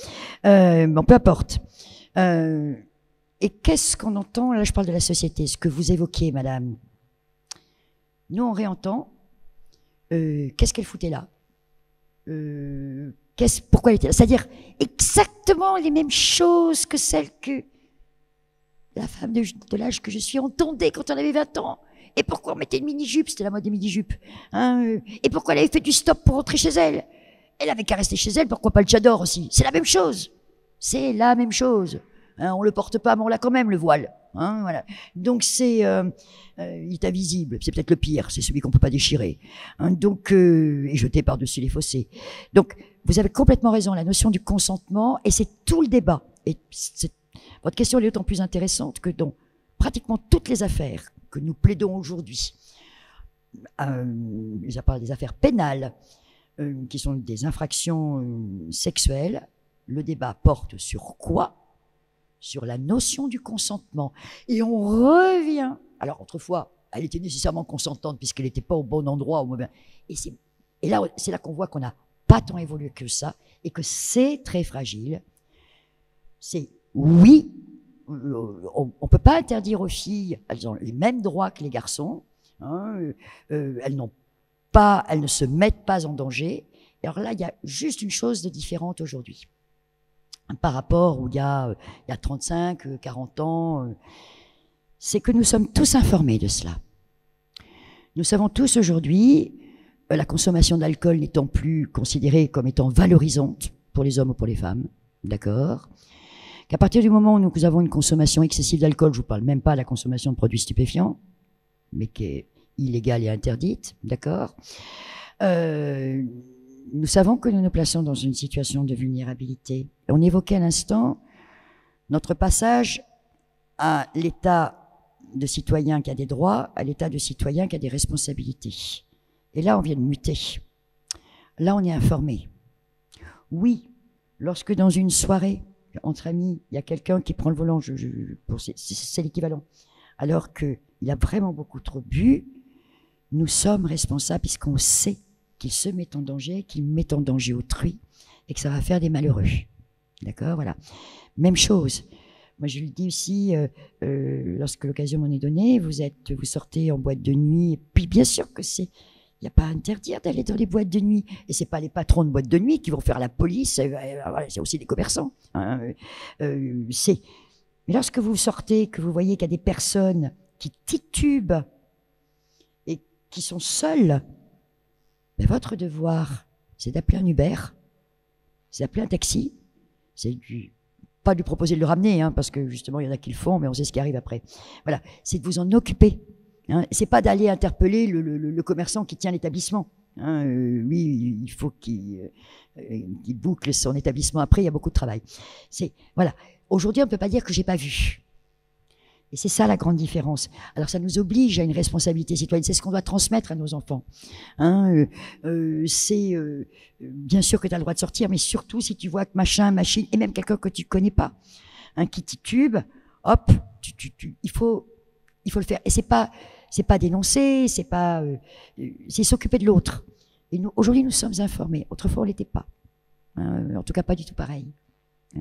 Bon, peu importe. Et qu'est-ce qu'on entend? Là, je parle de la société, ce que vous évoquiez, madame. Nous, on réentend. Qu'est-ce qu'elle foutait là? Pourquoi elle était là? C'est-à-dire exactement les mêmes choses que celles que la femme de l'âge que je suis entendait quand on avait 20 ans. Et pourquoi on mettait une mini-jupe? C'était la mode des mini-jupes. Et pourquoi elle avait fait du stop pour rentrer chez elle? Elle avait qu'à rester chez elle, pourquoi pas le tchador aussi? C'est la même chose. C'est la même chose. On le porte pas, mais on l'a quand même, le voile. Voilà. Donc c'est, il est invisible. C'est peut-être le pire, c'est celui qu'on peut pas déchirer. Donc, et jeter par-dessus les fossés. Donc, vous avez complètement raison, la notion du consentement, et c'est tout le débat. Et votre question elle est d'autant plus intéressante que dans pratiquement toutes les affaires que nous plaidons aujourd'hui, je parle des affaires pénales, qui sont des infractions sexuelles, le débat porte sur quoi? Sur la notion du consentement. Et on revient. Alors, autrefois, elle était nécessairement consentante puisqu'elle n'était pas au bon endroit, au mauvais. Et là, c'est là qu'on voit qu'on n'a pas tant évolué que ça et que c'est très fragile. C'est oui, on ne peut pas interdire aux filles, elles ont les mêmes droits que les garçons, elles ne se mettent pas en danger. Alors là, il y a juste une chose de différente aujourd'hui. Par rapport où il y a 35, 40 ans, c'est que nous sommes tous informés de cela. Nous savons tous aujourd'hui, la consommation d'alcool n'étant plus considérée comme étant valorisante pour les hommes ou pour les femmes, d'accord ? Qu'à partir du moment où nous avons une consommation excessive d'alcool, je ne vous parle même pas de la consommation de produits stupéfiants, mais qui est illégale et interdite, d'accord ? Nous savons que nous nous plaçons dans une situation de vulnérabilité. On évoquait à l'instant notre passage à l'état de citoyen qui a des droits, à l'état de citoyen qui a des responsabilités. Et là, on vient de muter. Là, on est informé. Oui, lorsque dans une soirée, entre amis, il y a quelqu'un qui prend le volant, c'est l'équivalent, alors qu'il a vraiment beaucoup trop bu, nous sommes responsables puisqu'on sait qu'il se met en danger, qu'il met en danger autrui et que ça va faire des malheureux. D'accord, voilà. Même chose. Moi, je le dis aussi, lorsque l'occasion m'en est donnée, vous sortez en boîte de nuit, et puis bien sûr que il n'y a pas à interdire d'aller dans les boîtes de nuit. Et c'est pas les patrons de boîtes de nuit qui vont faire la police, c'est aussi des commerçants. Mais lorsque vous sortez, que vous voyez qu'il y a des personnes qui titubent et qui sont seules, mais votre devoir, c'est d'appeler un Uber, c'est d'appeler un taxi, pas de lui proposer de le ramener, parce que justement il y en a qui le font, mais on sait ce qui arrive après. Voilà, c'est de vous en occuper. C'est pas d'aller interpeller le commerçant qui tient l'établissement. Oui, il faut qu'il boucle son établissement après, il y a beaucoup de travail. Voilà. Aujourd'hui, on ne peut pas dire que j'ai pas vu. Et c'est ça la grande différence. Alors ça nous oblige à une responsabilité citoyenne. C'est ce qu'on doit transmettre à nos enfants. C'est bien sûr que tu as le droit de sortir, mais surtout si tu vois que machine, et même quelqu'un que tu connais pas, qui titube, hop, il faut le faire. Et c'est pas dénoncer, c'est s'occuper de l'autre. Et nous, aujourd'hui, nous sommes informés. Autrefois, on l'était pas. En tout cas, pas du tout pareil.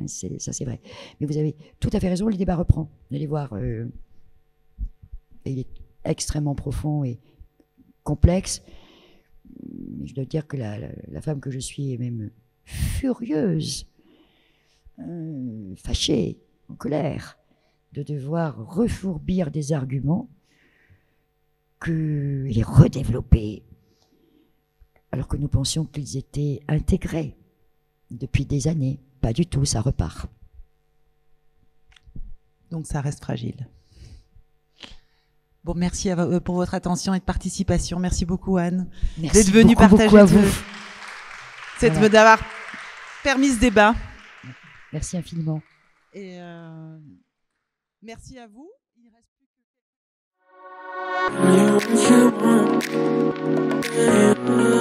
Ça, c'est vrai. Mais vous avez tout à fait raison, le débat reprend. Vous allez voir, il est extrêmement profond et complexe. je dois dire que la femme que je suis est même furieuse, fâchée, en colère, de devoir refourbir des arguments et les redévelopper, alors que nous pensions qu'ils étaient intégrés depuis des années. Pas du tout, ça repart. Donc ça reste fragile. Bon, merci pour votre attention et de participation. Merci beaucoup, Anne, d'être venue partager, beaucoup à vous. D'avoir permis ce débat. Merci infiniment. Et merci à vous. Il reste plus que...